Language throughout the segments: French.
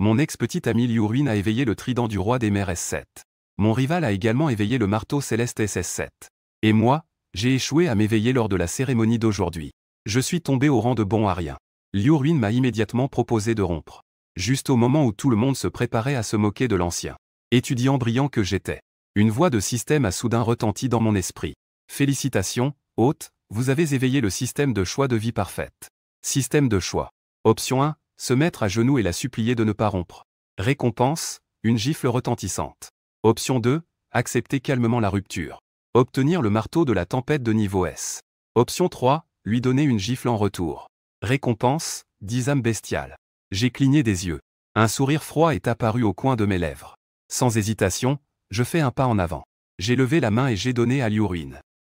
Mon ex-petit ami Liu a éveillé le trident du roi des mers S7. Mon rival a également éveillé le marteau céleste SS7. Et moi, j'ai échoué à m'éveiller lors de la cérémonie d'aujourd'hui. Je suis tombé au rang de bon à rien. Liu m'a immédiatement proposé de rompre. Juste au moment où tout le monde se préparait à se moquer de l'ancien étudiant brillant que j'étais. Une voix de système a soudain retenti dans mon esprit. Félicitations, hôte, vous avez éveillé le système de choix de vie parfaite. Système de choix. Option 1, se mettre à genoux et la supplier de ne pas rompre. Récompense, une gifle retentissante. Option 2, accepter calmement la rupture. Obtenir le marteau de la tempête de niveau S. Option 3, lui donner une gifle en retour. Récompense, 10 âmes bestiales. J'ai cligné des yeux. Un sourire froid est apparu au coin de mes lèvres. Sans hésitation, je fais un pas en avant. J'ai levé la main et j'ai donné à Liu.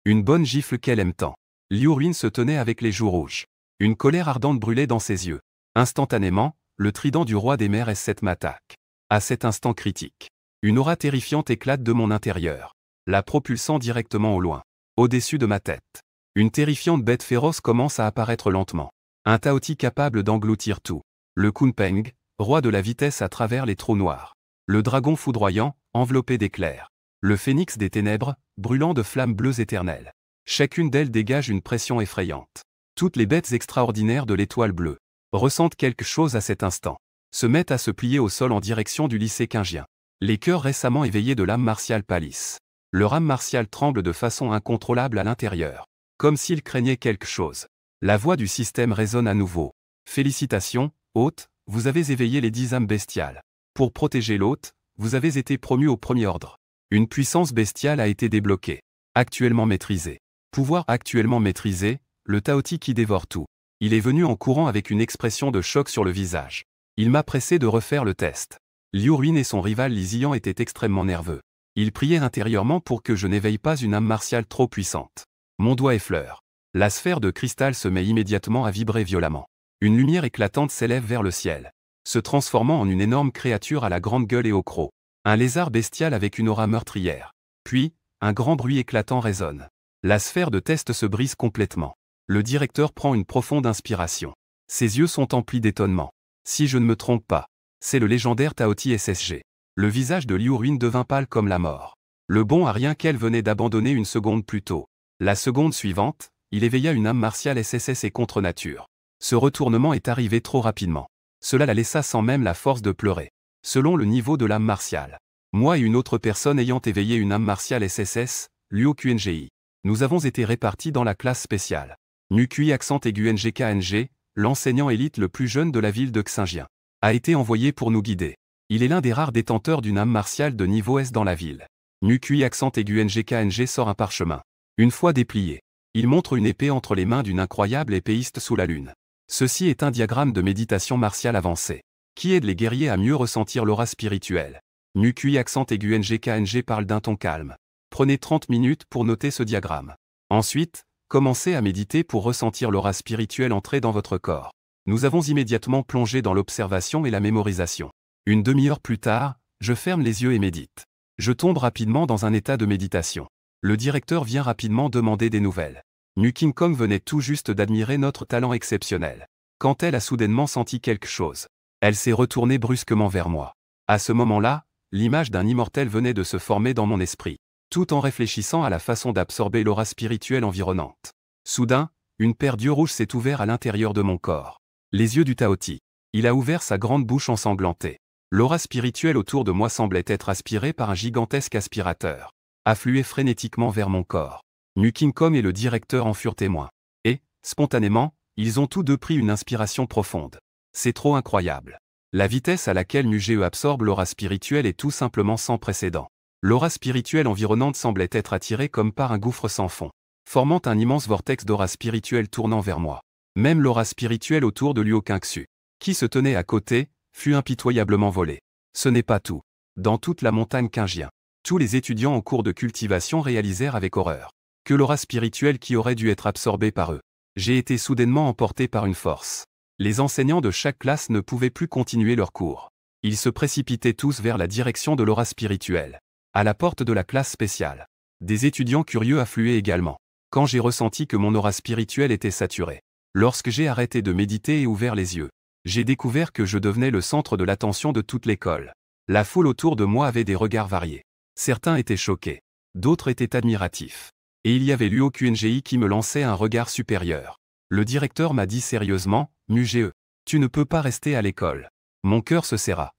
Une bonne gifle qu'elle aime tant. Liu se tenait avec les joues rouges. Une colère ardente brûlait dans ses yeux. Instantanément, le trident du roi des mers S7 m'attaque. À cet instant critique, une aura terrifiante éclate de mon intérieur, la propulsant directement au loin. Au-dessus de ma tête, une terrifiante bête féroce commence à apparaître lentement. Un Taoti capable d'engloutir tout. Le Kunpeng, roi de la vitesse à travers les trous noirs. Le dragon foudroyant, enveloppé d'éclairs. Le phénix des ténèbres, brûlant de flammes bleues éternelles. Chacune d'elles dégage une pression effrayante. Toutes les bêtes extraordinaires de l'étoile bleue ressentent quelque chose à cet instant. Se mettent à se plier au sol en direction du lycée Kingien. Les cœurs récemment éveillés de l'âme martiale pâlissent. Leur âme martiale tremble de façon incontrôlable à l'intérieur. Comme s'ils craignaient quelque chose. La voix du système résonne à nouveau. Félicitations, hôte, vous avez éveillé les 10 âmes bestiales. Pour protéger l'hôte, vous avez été promu au premier ordre. Une puissance bestiale a été débloquée. Actuellement maîtrisée. Pouvoir actuellement maîtrisé, le Taoti qui dévore tout. Il est venu en courant avec une expression de choc sur le visage. Il m'a pressé de refaire le test. Liu et son rival Li Ziyan étaient extrêmement nerveux. Ils priaient intérieurement pour que je n'éveille pas une âme martiale trop puissante. Mon doigt effleure. La sphère de cristal se met immédiatement à vibrer violemment. Une lumière éclatante s'élève vers le ciel, se transformant en une énorme créature à la grande gueule et au croc. Un lézard bestial avec une aura meurtrière. Puis, un grand bruit éclatant résonne. La sphère de test se brise complètement. Le directeur prend une profonde inspiration. Ses yeux sont emplis d'étonnement. Si je ne me trompe pas, c'est le légendaire Taoti SSG. Le visage de Liu devint pâle comme la mort. Le bon à rien qu'elle venait d'abandonner une seconde plus tôt. La seconde suivante, il éveilla une âme martiale SSS et contre nature. Ce retournement est arrivé trop rapidement. Cela la laissa sans même la force de pleurer. Selon le niveau de l'âme martiale. Moi et une autre personne ayant éveillé une âme martiale SSS, Liu QNGI. Nous avons été répartis dans la classe spéciale. Nukui accent aigu NGKNG, l'enseignant élite le plus jeune de la ville de Xingjian, a été envoyé pour nous guider. Il est l'un des rares détenteurs d'une âme martiale de niveau S dans la ville. Nukui accent aigu NGKNG sort un parchemin. Une fois déplié, il montre une épée entre les mains d'une incroyable épéiste sous la lune. Ceci est un diagramme de méditation martiale avancée, qui aide les guerriers à mieux ressentir l'aura spirituelle. Nukui accent aigu NGKNG parle d'un ton calme. Prenez 30 minutes pour noter ce diagramme. Ensuite, commencez à méditer pour ressentir l'aura spirituelle entrer dans votre corps. Nous avons immédiatement plongé dans l'observation et la mémorisation. Une demi-heure plus tard, je ferme les yeux et médite. Je tombe rapidement dans un état de méditation. Le directeur vient rapidement demander des nouvelles. Nu King Kong venait tout juste d'admirer notre talent exceptionnel. Quand elle a soudainement senti quelque chose, elle s'est retournée brusquement vers moi. À ce moment-là, l'image d'un immortel venait de se former dans mon esprit, tout en réfléchissant à la façon d'absorber l'aura spirituelle environnante. Soudain, une paire d'yeux rouges s'est ouverte à l'intérieur de mon corps. Les yeux du Taoti. Il a ouvert sa grande bouche ensanglantée. L'aura spirituelle autour de moi semblait être aspirée par un gigantesque aspirateur, affluait frénétiquement vers mon corps. Nu King Kong et le directeur en furent témoins. Et, spontanément, ils ont tous deux pris une inspiration profonde. C'est trop incroyable. La vitesse à laquelle NuGE absorbe l'aura spirituelle est tout simplement sans précédent. L'aura spirituelle environnante semblait être attirée comme par un gouffre sans fond, formant un immense vortex d'aura spirituelle tournant vers moi. Même l'aura spirituelle autour de Liu Kingxu, qui se tenait à côté, fut impitoyablement volée. Ce n'est pas tout. Dans toute la montagne Qingjian, tous les étudiants en cours de cultivation réalisèrent avec horreur que l'aura spirituelle qui aurait dû être absorbée par eux. J'ai été soudainement emporté par une force. Les enseignants de chaque classe ne pouvaient plus continuer leur cours. Ils se précipitaient tous vers la direction de l'aura spirituelle. À la porte de la classe spéciale, des étudiants curieux affluaient également. Quand j'ai ressenti que mon aura spirituelle était saturée. Lorsque j'ai arrêté de méditer et ouvert les yeux, J'ai découvert que je devenais le centre de l'attention de toute l'école. La foule autour de moi avait des regards variés. Certains étaient choqués. D'autres étaient admiratifs. Et il y avait l'UO QNGI qui me lançait un regard supérieur. Le directeur m'a dit sérieusement, Muge, tu ne peux pas rester à l'école. Mon cœur se serra.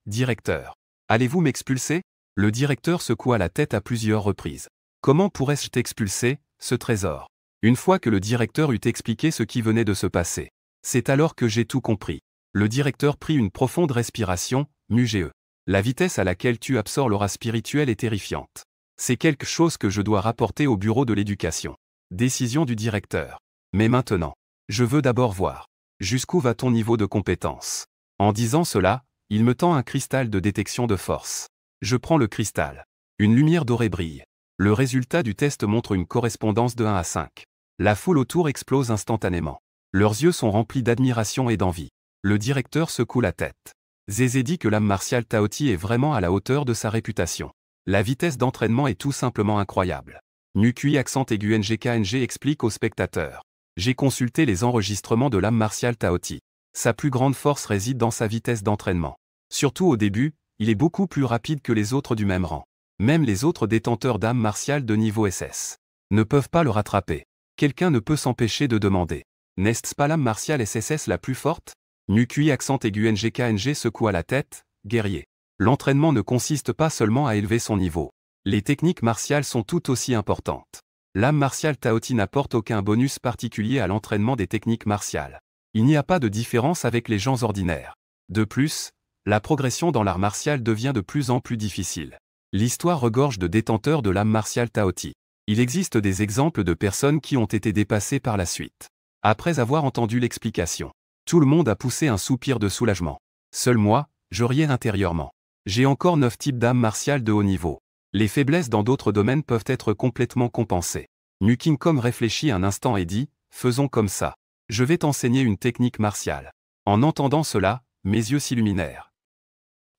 Directeur. Allez-vous m'expulser? Le directeur secoua la tête à plusieurs reprises. Comment pourrais-je t'expulser, ce trésor? Une fois que le directeur eut expliqué ce qui venait de se passer. C'est alors que j'ai tout compris. Le directeur prit une profonde respiration, Muge. La vitesse à laquelle tu absorbes l'aura spirituelle est terrifiante. C'est quelque chose que je dois rapporter au bureau de l'éducation. Décision du directeur. Mais maintenant, je veux d'abord voir. Jusqu'où va ton niveau de compétence? En disant cela, il me tend un cristal de détection de force. Je prends le cristal. Une lumière dorée brille. Le résultat du test montre une correspondance de 1 à 5. La foule autour explose instantanément. Leurs yeux sont remplis d'admiration et d'envie. Le directeur secoue la tête. Zézé dit que l'âme martiale Taoti est vraiment à la hauteur de sa réputation. La vitesse d'entraînement est tout simplement incroyable. Nukui accent aigu NGKNG explique aux spectateurs. J'ai consulté les enregistrements de l'âme martiale Taoti. Sa plus grande force réside dans sa vitesse d'entraînement. Surtout au début, il est beaucoup plus rapide que les autres du même rang. Même les autres détenteurs d'âme martiale de niveau SS ne peuvent pas le rattraper. Quelqu'un ne peut s'empêcher de demander. N'est-ce pas l'âme martiale SSS la plus forte? Nukui accent aigu NGKNG secoua la tête, guerrier. L'entraînement ne consiste pas seulement à élever son niveau. Les techniques martiales sont tout aussi importantes. L'âme martiale Taoti n'apporte aucun bonus particulier à l'entraînement des techniques martiales. Il n'y a pas de différence avec les gens ordinaires. De plus, la progression dans l'art martial devient de plus en plus difficile. L'histoire regorge de détenteurs de l'âme martiale Taoti. Il existe des exemples de personnes qui ont été dépassées par la suite. Après avoir entendu l'explication, tout le monde a poussé un soupir de soulagement. Seul moi, je riais intérieurement. J'ai encore 9 types d'âme martiale de haut niveau. Les faiblesses dans d'autres domaines peuvent être complètement compensées. Nuking réfléchit un instant et dit, faisons comme ça. Je vais t'enseigner une technique martiale. En entendant cela, mes yeux s'illuminèrent.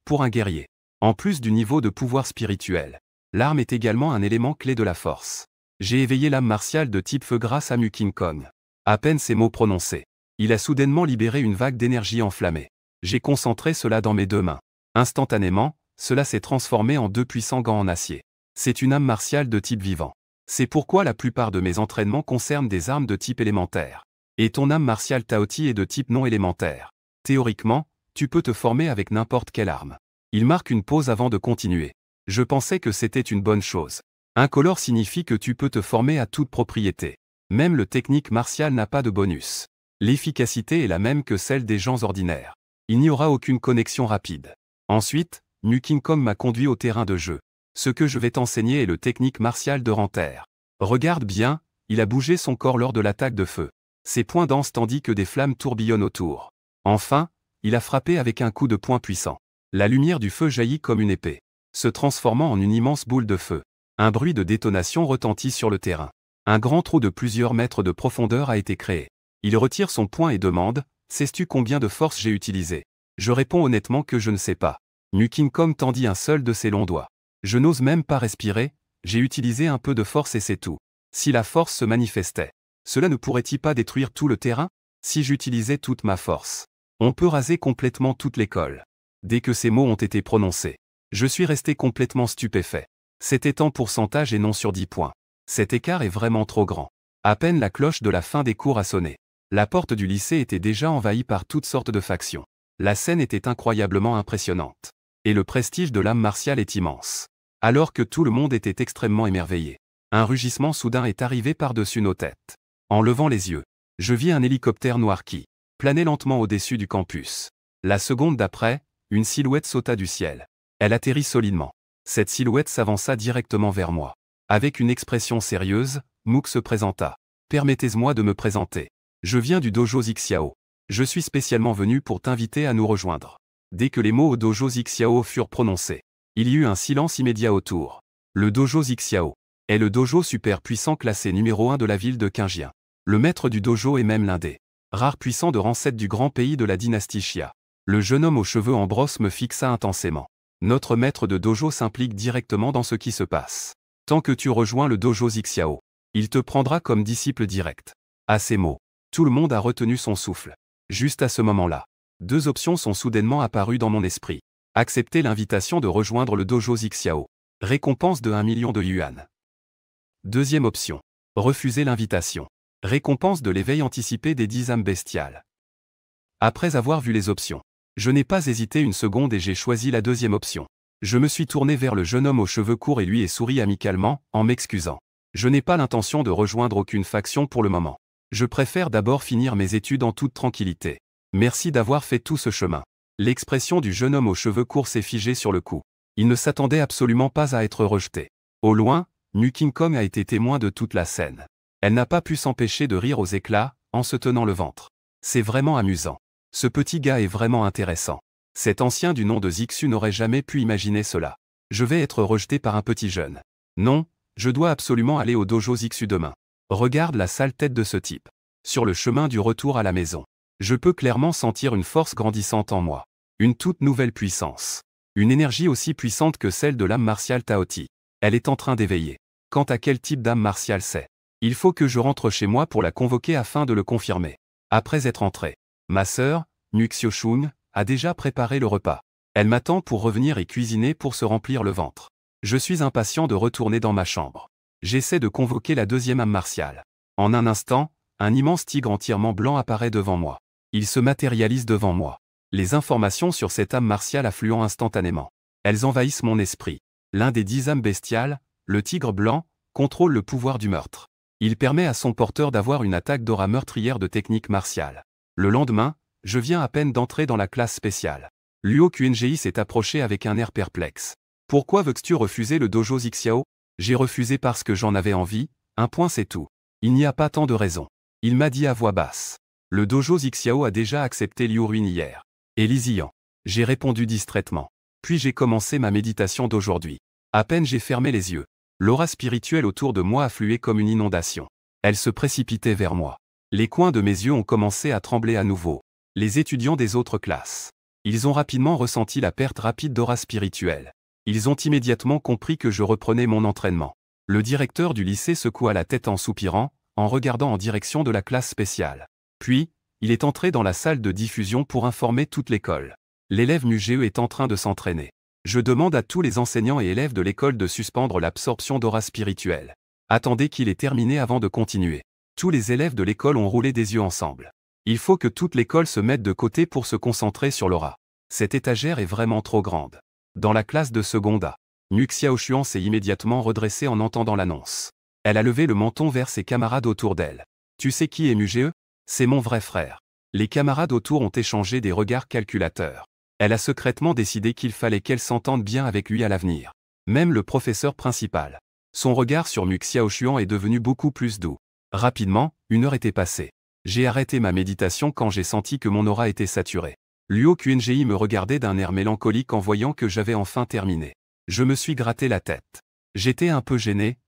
Pour un guerrier, en plus du niveau de pouvoir spirituel, l'arme est également un élément clé de la force. J'ai éveillé l'âme martiale de type feu grâce à Nuking. À peine ces mots prononcés, il a soudainement libéré une vague d'énergie enflammée. J'ai concentré cela dans mes 2 mains. Instantanément, cela s'est transformé en 2 puissants gants en acier. C'est une âme martiale de type vivant. C'est pourquoi la plupart de mes entraînements concernent des armes de type élémentaire. Et ton âme martiale Taoti est de type non élémentaire. Théoriquement, tu peux te former avec n'importe quelle arme. Il marque une pause avant de continuer. Je pensais que c'était une bonne chose. Incolore signifie que tu peux te former à toute propriété. Même le technique martial n'a pas de bonus. L'efficacité est la même que celle des gens ordinaires. Il n'y aura aucune connexion rapide. Ensuite, Nuking m'a conduit au terrain de jeu. Ce que je vais t'enseigner est le technique martial de Ranter. Regarde bien, il a bougé son corps lors de l'attaque de feu. Ses poings dansent tandis que des flammes tourbillonnent autour. Enfin, il a frappé avec un coup de poing puissant. La lumière du feu jaillit comme une épée, se transformant en une immense boule de feu. Un bruit de détonation retentit sur le terrain. Un grand trou de plusieurs mètres de profondeur a été créé. Il retire son poing et demande, sais-tu combien de force j'ai utilisé? Je réponds honnêtement que je ne sais pas. Nuking tendit un seul de ses longs doigts. Je n'ose même pas respirer, j'ai utilisé un peu de force et c'est tout. Si la force se manifestait, cela ne pourrait-il pas détruire tout le terrain? Si j'utilisais toute ma force, on peut raser complètement toute l'école. Dès que ces mots ont été prononcés, je suis resté complètement stupéfait. C'était en pourcentage et non sur 10 points. Cet écart est vraiment trop grand. À peine la cloche de la fin des cours a sonné. La porte du lycée était déjà envahie par toutes sortes de factions. La scène était incroyablement impressionnante. Et le prestige de l'âme martiale est immense. Alors que tout le monde était extrêmement émerveillé, un rugissement soudain est arrivé par-dessus nos têtes. En levant les yeux, je vis un hélicoptère noir qui planait lentement au-dessus du campus. La seconde d'après, une silhouette sauta du ciel. Elle atterrit solidement. Cette silhouette s'avança directement vers moi. Avec une expression sérieuse, Mook se présenta. Permettez-moi de me présenter. Je viens du dojo Xiao. Je suis spécialement venu pour t'inviter à nous rejoindre. Dès que les mots au dojo Xiao furent prononcés, il y eut un silence immédiat autour. Le dojo Xiao est le dojo super puissant classé numéro 1 de la ville de Qinjiang. Le maître du dojo est même l'un des rares puissants de rang 7 du grand pays de la dynastie Xia. Le jeune homme aux cheveux en brosse me fixa intensément. Notre maître de dojo s'implique directement dans ce qui se passe. Tant que tu rejoins le dojo Xiao, il te prendra comme disciple direct. À ces mots, tout le monde a retenu son souffle. Juste à ce moment-là, deux options sont soudainement apparues dans mon esprit. Accepter l'invitation de rejoindre le dojo Xiao. Récompense de 1 million de yuan. Deuxième option. Refuser l'invitation. Récompense de l'éveil anticipé des 10 âmes bestiales. Après avoir vu les options, je n'ai pas hésité une seconde et j'ai choisi la deuxième option. Je me suis tourné vers le jeune homme aux cheveux courts et lui ai souri amicalement, en m'excusant. Je n'ai pas l'intention de rejoindre aucune faction pour le moment. Je préfère d'abord finir mes études en toute tranquillité. Merci d'avoir fait tout ce chemin. L'expression du jeune homme aux cheveux courts s'est figée sur le coup. Il ne s'attendait absolument pas à être rejeté. Au loin, Nu King Kong a été témoin de toute la scène. Elle n'a pas pu s'empêcher de rire aux éclats, en se tenant le ventre. C'est vraiment amusant. Ce petit gars est vraiment intéressant. Cet ancien du nom de Zixu n'aurait jamais pu imaginer cela. Je vais être rejeté par un petit jeune. Non, je dois absolument aller au dojo Zixu demain. Regarde la sale tête de ce type. Sur le chemin du retour à la maison, je peux clairement sentir une force grandissante en moi. Une toute nouvelle puissance. Une énergie aussi puissante que celle de l'âme martiale Taoti. Elle est en train d'éveiller. Quant à quel type d'âme martiale c'est, il faut que je rentre chez moi pour la convoquer afin de le confirmer. Après être entré, ma sœur, Nu Xiaoshun, a déjà préparé le repas. Elle m'attend pour revenir et cuisiner pour se remplir le ventre. Je suis impatient de retourner dans ma chambre. J'essaie de convoquer la deuxième âme martiale. En un instant, un immense tigre entièrement blanc apparaît devant moi. Il se matérialise devant moi. Les informations sur cette âme martiale affluent instantanément. Elles envahissent mon esprit. L'un des 10 âmes bestiales, le tigre blanc, contrôle le pouvoir du meurtre. Il permet à son porteur d'avoir une attaque d'aura meurtrière de technique martiale. Le lendemain, je viens à peine d'entrer dans la classe spéciale. Luo Qinji s'est approché avec un air perplexe. Pourquoi veux-tu refuser le dojo Xiao? J'ai refusé parce que j'en avais envie, un point c'est tout. Il n'y a pas tant de raisons. Il m'a dit à voix basse. Le dojo Xiao a déjà accepté Liu Ruin hier. Et Li Ziyan. J'ai répondu distraitement. Puis j'ai commencé ma méditation d'aujourd'hui. À peine j'ai fermé les yeux. L'aura spirituelle autour de moi affluait comme une inondation. Elle se précipitait vers moi. Les coins de mes yeux ont commencé à trembler à nouveau. Les étudiants des autres classes. Ils ont rapidement ressenti la perte rapide d'aura spirituelle. Ils ont immédiatement compris que je reprenais mon entraînement. Le directeur du lycée secoua la tête en soupirant, en regardant en direction de la classe spéciale. Puis, il est entré dans la salle de diffusion pour informer toute l'école. L'élève NUGE est en train de s'entraîner. Je demande à tous les enseignants et élèves de l'école de suspendre l'absorption d'aura spirituelle. Attendez qu'il ait terminé avant de continuer. Tous les élèves de l'école ont roulé des yeux ensemble. Il faut que toute l'école se mette de côté pour se concentrer sur l'aura. Cette étagère est vraiment trop grande. Dans la classe de seconde, Nu Xiaochuan s'est immédiatement redressée en entendant l'annonce. Elle a levé le menton vers ses camarades autour d'elle. Tu sais qui est NUGE? C'est mon vrai frère. Les camarades autour ont échangé des regards calculateurs. Elle a secrètement décidé qu'il fallait qu'elle s'entende bien avec lui à l'avenir. Même le professeur principal. Son regard sur Nu Xiaochuan est devenu beaucoup plus doux. Rapidement, 1 heure était passée. J'ai arrêté ma méditation quand j'ai senti que mon aura était saturée. Luo Qinji me regardait d'un air mélancolique en voyant que j'avais enfin terminé. Je me suis gratté la tête. J'étais un peu gêné,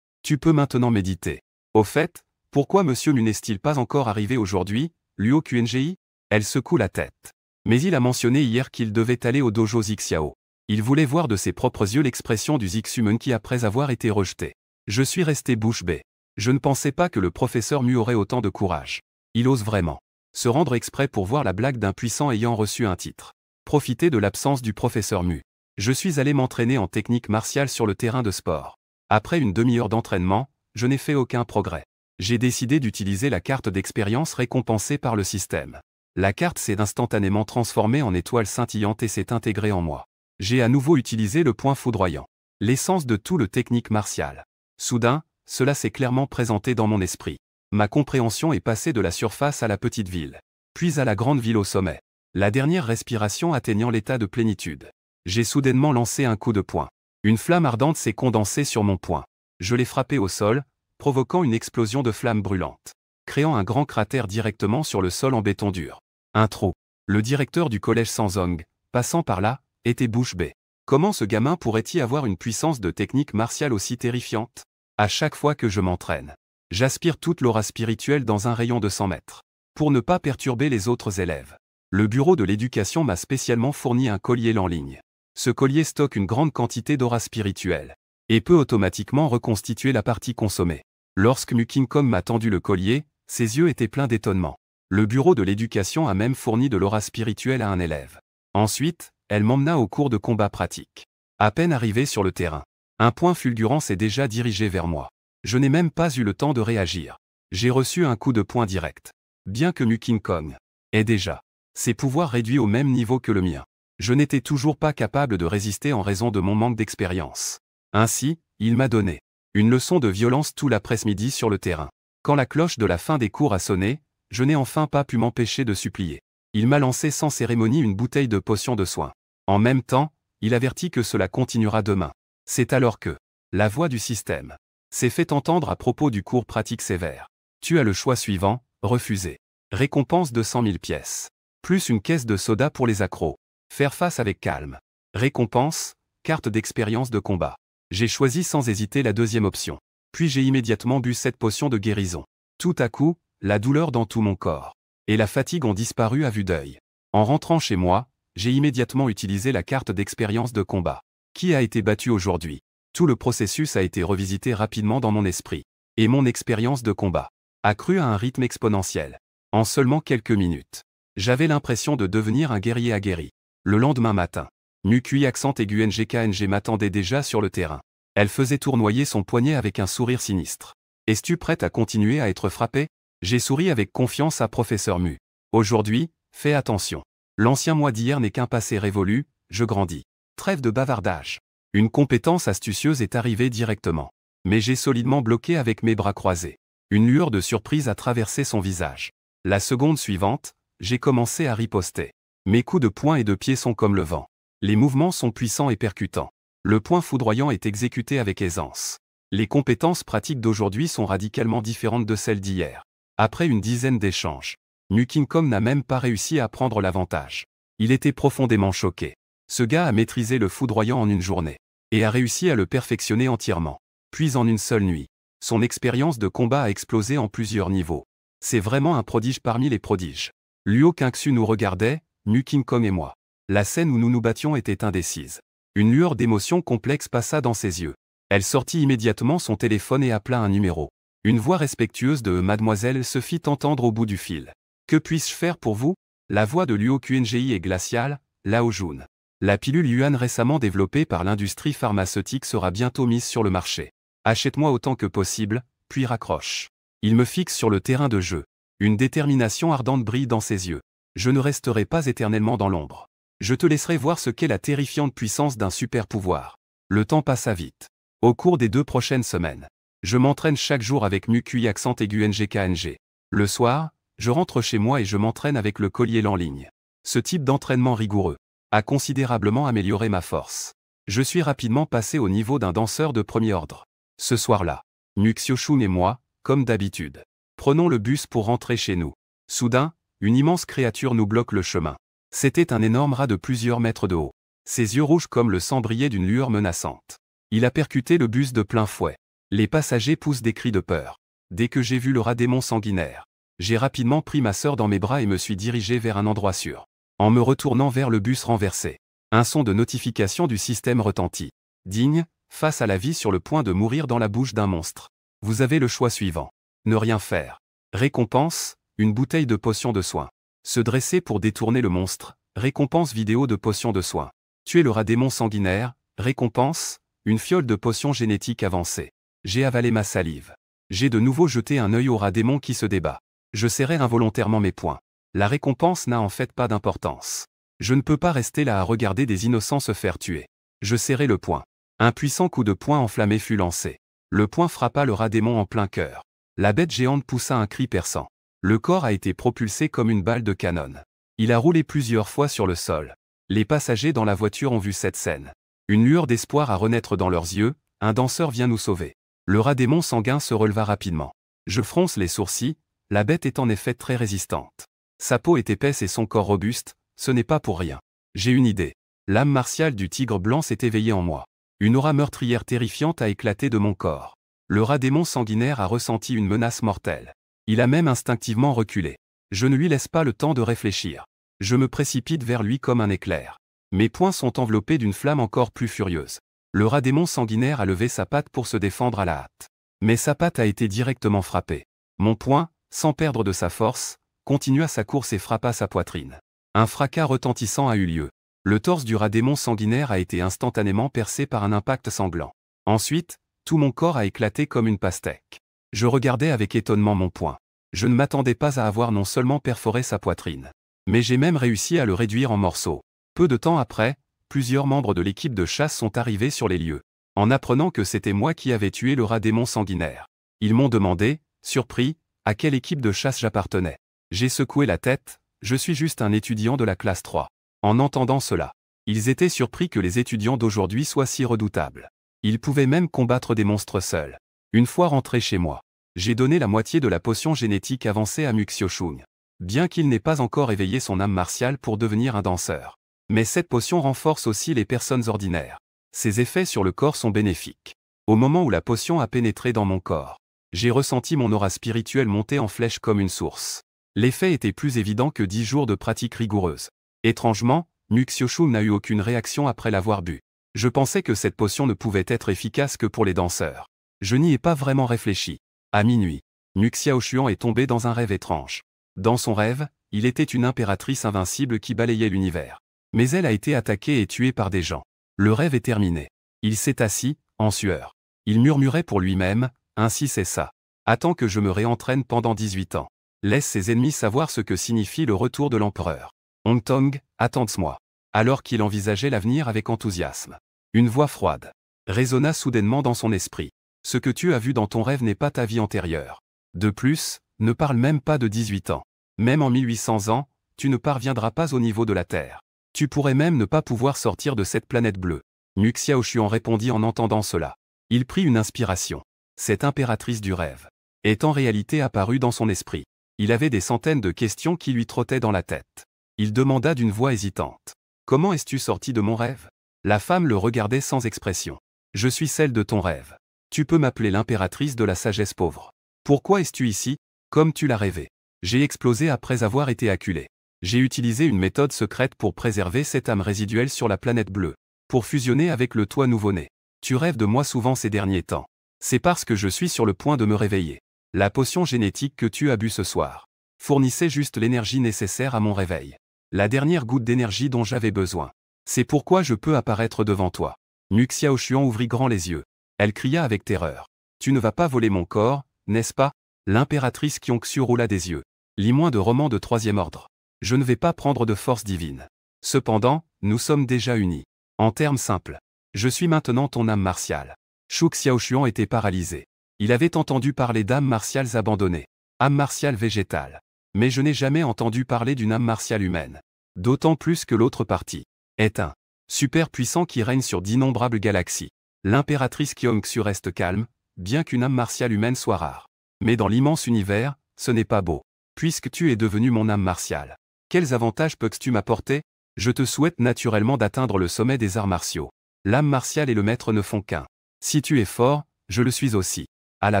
Tu peux maintenant méditer. Au fait, pourquoi monsieur Nu n'est-il pas encore arrivé aujourd'hui, Luo Qinji? Elle secoue la tête. Mais il a mentionné hier qu'il devait aller au dojo Xiao. Il voulait voir de ses propres yeux l'expression du Zixu Monkey après avoir été rejeté. Je suis resté bouche bée. Je ne pensais pas que le professeur Mu aurait autant de courage. Il ose vraiment se rendre exprès pour voir la blague d'un puissant ayant reçu un titre. Profiter de l'absence du professeur Mu. Je suis allé m'entraîner en technique martiale sur le terrain de sport. Après une demi-heure d'entraînement, je n'ai fait aucun progrès. J'ai décidé d'utiliser la carte d'expérience récompensée par le système. La carte s'est instantanément transformée en étoile scintillante et s'est intégrée en moi. J'ai à nouveau utilisé le point foudroyant. L'essence de tout le technique martial. Soudain, cela s'est clairement présenté dans mon esprit. Ma compréhension est passée de la surface à la petite ville, puis à la grande ville au sommet. La dernière respiration atteignant l'état de plénitude. J'ai soudainement lancé un coup de poing. Une flamme ardente s'est condensée sur mon poing. Je l'ai frappé au sol, provoquant une explosion de flammes brûlantes, créant un grand cratère directement sur le sol en béton dur. Un trou. Le directeur du collège Sanzong, passant par là, était bouche bée. Comment ce gamin pourrait-il avoir une puissance de technique martiale aussi terrifiante? À chaque fois que je m'entraîne, j'aspire toute l'aura spirituelle dans un rayon de 100 mètres. Pour ne pas perturber les autres élèves, le bureau de l'éducation m'a spécialement fourni un collier en ligne. Ce collier stocke une grande quantité d'aura spirituelle et peut automatiquement reconstituer la partie consommée. Lorsque Mu King Kong m'a tendu le collier, ses yeux étaient pleins d'étonnement. Le bureau de l'éducation a même fourni de l'aura spirituelle à un élève. Ensuite, elle m'emmena au cours de combat pratique. À peine arrivé sur le terrain, un point fulgurant s'est déjà dirigé vers moi. Je n'ai même pas eu le temps de réagir. J'ai reçu un coup de poing direct. Bien que Mu King Kong ait déjà ses pouvoirs réduits au même niveau que le mien, je n'étais toujours pas capable de résister en raison de mon manque d'expérience. Ainsi, il m'a donné une leçon de violence tout l'après-midi sur le terrain. Quand la cloche de la fin des cours a sonné, je n'ai enfin pas pu m'empêcher de supplier. Il m'a lancé sans cérémonie une bouteille de potion de soin. En même temps, il avertit que cela continuera demain. C'est alors que la voix du système s'est fait entendre à propos du cours pratique sévère. Tu as le choix suivant, refuser. Récompense de 100 000 pièces. Plus une caisse de soda pour les accros. Faire face avec calme. Récompense, carte d'expérience de combat. J'ai choisi sans hésiter la deuxième option. Puis j'ai immédiatement bu cette potion de guérison. Tout à coup, la douleur dans tout mon corps et la fatigue ont disparu à vue d'œil. En rentrant chez moi, j'ai immédiatement utilisé la carte d'expérience de combat. Qui a été battu aujourd'hui? Tout le processus a été revisité rapidement dans mon esprit. Et mon expérience de combat a cru à un rythme exponentiel. En seulement quelques minutes, j'avais l'impression de devenir un guerrier aguerri. Le lendemain matin, Nukui accent aigu NGKNG m'attendait déjà sur le terrain. Elle faisait tournoyer son poignet avec un sourire sinistre. Es-tu prête à continuer à être frappée? J'ai souri avec confiance à Professeur Mu. Aujourd'hui, fais attention. L'ancien moi d'hier n'est qu'un passé révolu, je grandis. Trêve de bavardage. Une compétence astucieuse est arrivée directement. Mais j'ai solidement bloqué avec mes bras croisés. Une lueur de surprise a traversé son visage. La seconde suivante, j'ai commencé à riposter. Mes coups de poing et de pied sont comme le vent. Les mouvements sont puissants et percutants. Le point foudroyant est exécuté avec aisance. Les compétences pratiques d'aujourd'hui sont radicalement différentes de celles d'hier. Après une dizaine d'échanges, Mu King Kong n'a même pas réussi à prendre l'avantage. Il était profondément choqué. Ce gars a maîtrisé le foudroyant en une journée et a réussi à le perfectionner entièrement. Puis en une seule nuit, son expérience de combat a explosé en plusieurs niveaux. C'est vraiment un prodige parmi les prodiges. Luo Qingxu nous regardait, Mu King Kong et moi. La scène où nous nous battions était indécise. Une lueur d'émotion complexe passa dans ses yeux. Elle sortit immédiatement son téléphone et appela un numéro. Une voix respectueuse de Mademoiselle se fit entendre au bout du fil. Que puis-je faire pour vous? La voix de Luo QNGI est glaciale, Lao Jun. La pilule Yuan récemment développée par l'industrie pharmaceutique sera bientôt mise sur le marché. Achète-moi autant que possible, puis raccroche. Il me fixe sur le terrain de jeu. Une détermination ardente brille dans ses yeux. Je ne resterai pas éternellement dans l'ombre. Je te laisserai voir ce qu'est la terrifiante puissance d'un super pouvoir. Le temps passa vite. Au cours des 2 prochaines semaines, je m'entraîne chaque jour avec Mukui accent aigu NGKNG. Le soir, je rentre chez moi et je m'entraîne avec le collier en ligne. Ce type d'entraînement rigoureux a considérablement amélioré ma force. Je suis rapidement passé au niveau d'un danseur de premier ordre. Ce soir-là, Mu Xiaoshun et moi, comme d'habitude, prenons le bus pour rentrer chez nous. Soudain, une immense créature nous bloque le chemin. C'était un énorme rat de plusieurs mètres de haut. Ses yeux rouges comme le sang brillaient d'une lueur menaçante. Il a percuté le bus de plein fouet. Les passagers poussent des cris de peur. Dès que j'ai vu le rat démon sanguinaire, j'ai rapidement pris ma sœur dans mes bras et me suis dirigé vers un endroit sûr. En me retournant vers le bus renversé, un son de notification du système retentit. Digne, face à la vie sur le point de mourir dans la bouche d'un monstre. Vous avez le choix suivant. Ne rien faire. Récompense, une bouteille de potion de soin. Se dresser pour détourner le monstre. Récompense vidéo de potion de soin. Tuer le rat démon sanguinaire. Récompense, une fiole de potion génétique avancée. J'ai avalé ma salive. J'ai de nouveau jeté un œil au rat démon qui se débat. Je serrai involontairement mes poings. La récompense n'a en fait pas d'importance. Je ne peux pas rester là à regarder des innocents se faire tuer. Je serrai le poing. Un puissant coup de poing enflammé fut lancé. Le poing frappa le rat démon en plein cœur. La bête géante poussa un cri perçant. Le corps a été propulsé comme une balle de canon. Il a roulé plusieurs fois sur le sol. Les passagers dans la voiture ont vu cette scène. Une lueur d'espoir à renaître dans leurs yeux, un danseur vient nous sauver. Le rat démon sanguin se releva rapidement. Je fronce les sourcils, la bête est en effet très résistante. Sa peau est épaisse et son corps robuste, ce n'est pas pour rien. J'ai une idée. L'âme martiale du tigre blanc s'est éveillée en moi. Une aura meurtrière terrifiante a éclaté de mon corps. Le rat démon sanguinaire a ressenti une menace mortelle. Il a même instinctivement reculé. Je ne lui laisse pas le temps de réfléchir. Je me précipite vers lui comme un éclair. Mes poings sont enveloppés d'une flamme encore plus furieuse. Le rat démon sanguinaire a levé sa patte pour se défendre à la hâte. Mais sa patte a été directement frappée. Mon poing, sans perdre de sa force, continua sa course et frappa sa poitrine. Un fracas retentissant a eu lieu. Le torse du rat démon sanguinaire a été instantanément percé par un impact sanglant. Ensuite, tout mon corps a éclaté comme une pastèque. Je regardais avec étonnement mon poing. Je ne m'attendais pas à avoir non seulement perforé sa poitrine, mais j'ai même réussi à le réduire en morceaux. Peu de temps après, plusieurs membres de l'équipe de chasse sont arrivés sur les lieux. En apprenant que c'était moi qui avais tué le rat démon sanguinaire, ils m'ont demandé, surpris, à quelle équipe de chasse j'appartenais. J'ai secoué la tête, je suis juste un étudiant de la classe 3. En entendant cela, ils étaient surpris que les étudiants d'aujourd'hui soient si redoutables. Ils pouvaient même combattre des monstres seuls. Une fois rentré chez moi, j'ai donné la moitié de la potion génétique avancée à Muxioshun. Bien qu'il n'ait pas encore éveillé son âme martiale pour devenir un danseur. Mais cette potion renforce aussi les personnes ordinaires. Ses effets sur le corps sont bénéfiques. Au moment où la potion a pénétré dans mon corps, j'ai ressenti mon aura spirituelle monter en flèche comme une source. L'effet était plus évident que 10 jours de pratique rigoureuse. Étrangement, Muxioshun n'a eu aucune réaction après l'avoir bu. Je pensais que cette potion ne pouvait être efficace que pour les danseurs. Je n'y ai pas vraiment réfléchi. À minuit, Muxiaoshuan est tombé dans un rêve étrange. Dans son rêve, il était une impératrice invincible qui balayait l'univers. Mais elle a été attaquée et tuée par des gens. Le rêve est terminé. Il s'est assis, en sueur. Il murmurait pour lui-même, ainsi c'est ça. Attends que je me réentraîne pendant 18 ans. Laisse ses ennemis savoir ce que signifie le retour de l'empereur. Hong Tong, attends-moi. Alors qu'il envisageait l'avenir avec enthousiasme. Une voix froide résonna soudainement dans son esprit. Ce que tu as vu dans ton rêve n'est pas ta vie antérieure. De plus, ne parle même pas de 18 ans. Même en 1800 ans, tu ne parviendras pas au niveau de la Terre. Tu pourrais même ne pas pouvoir sortir de cette planète bleue. Muxiaoshuan répondit en entendant cela. Il prit une inspiration. Cette impératrice du rêve est en réalité apparue dans son esprit. Il avait des centaines de questions qui lui trottaient dans la tête. Il demanda d'une voix hésitante. Comment es-tu sorti de mon rêve? La femme le regardait sans expression. Je suis celle de ton rêve. Tu peux m'appeler l'impératrice de la sagesse pauvre. Pourquoi es-tu ici? Comme tu l'as rêvé. J'ai explosé après avoir été acculé. J'ai utilisé une méthode secrète pour préserver cette âme résiduelle sur la planète bleue. Pour fusionner avec le toi nouveau-né. Tu rêves de moi souvent ces derniers temps. C'est parce que je suis sur le point de me réveiller. La potion génétique que tu as bu ce soir fournissait juste l'énergie nécessaire à mon réveil. La dernière goutte d'énergie dont j'avais besoin. C'est pourquoi je peux apparaître devant toi. Muxiaoshuan ouvrit grand les yeux. Elle cria avec terreur. Tu ne vas pas voler mon corps, n'est-ce pas? L'impératrice Kyonksu roula des yeux. Lis-moi de romans de 3e ordre. Je ne vais pas prendre de force divine. Cependant, nous sommes déjà unis. En termes simples. Je suis maintenant ton âme martiale. Shu Xiaoshuan était paralysé. Il avait entendu parler d'âmes martiales abandonnées. Âme martiale végétale. Mais je n'ai jamais entendu parler d'une âme martiale humaine. D'autant plus que l'autre partie est un super puissant qui règne sur d'innombrables galaxies. L'impératrice Kyonksu reste calme, bien qu'une âme martiale humaine soit rare. Mais dans l'immense univers, ce n'est pas beau. Puisque tu es devenu mon âme martiale. Quels avantages peux-tu m'apporter? Je te souhaite naturellement d'atteindre le sommet des arts martiaux. L'âme martiale et le maître ne font qu'un. Si tu es fort, je le suis aussi. À la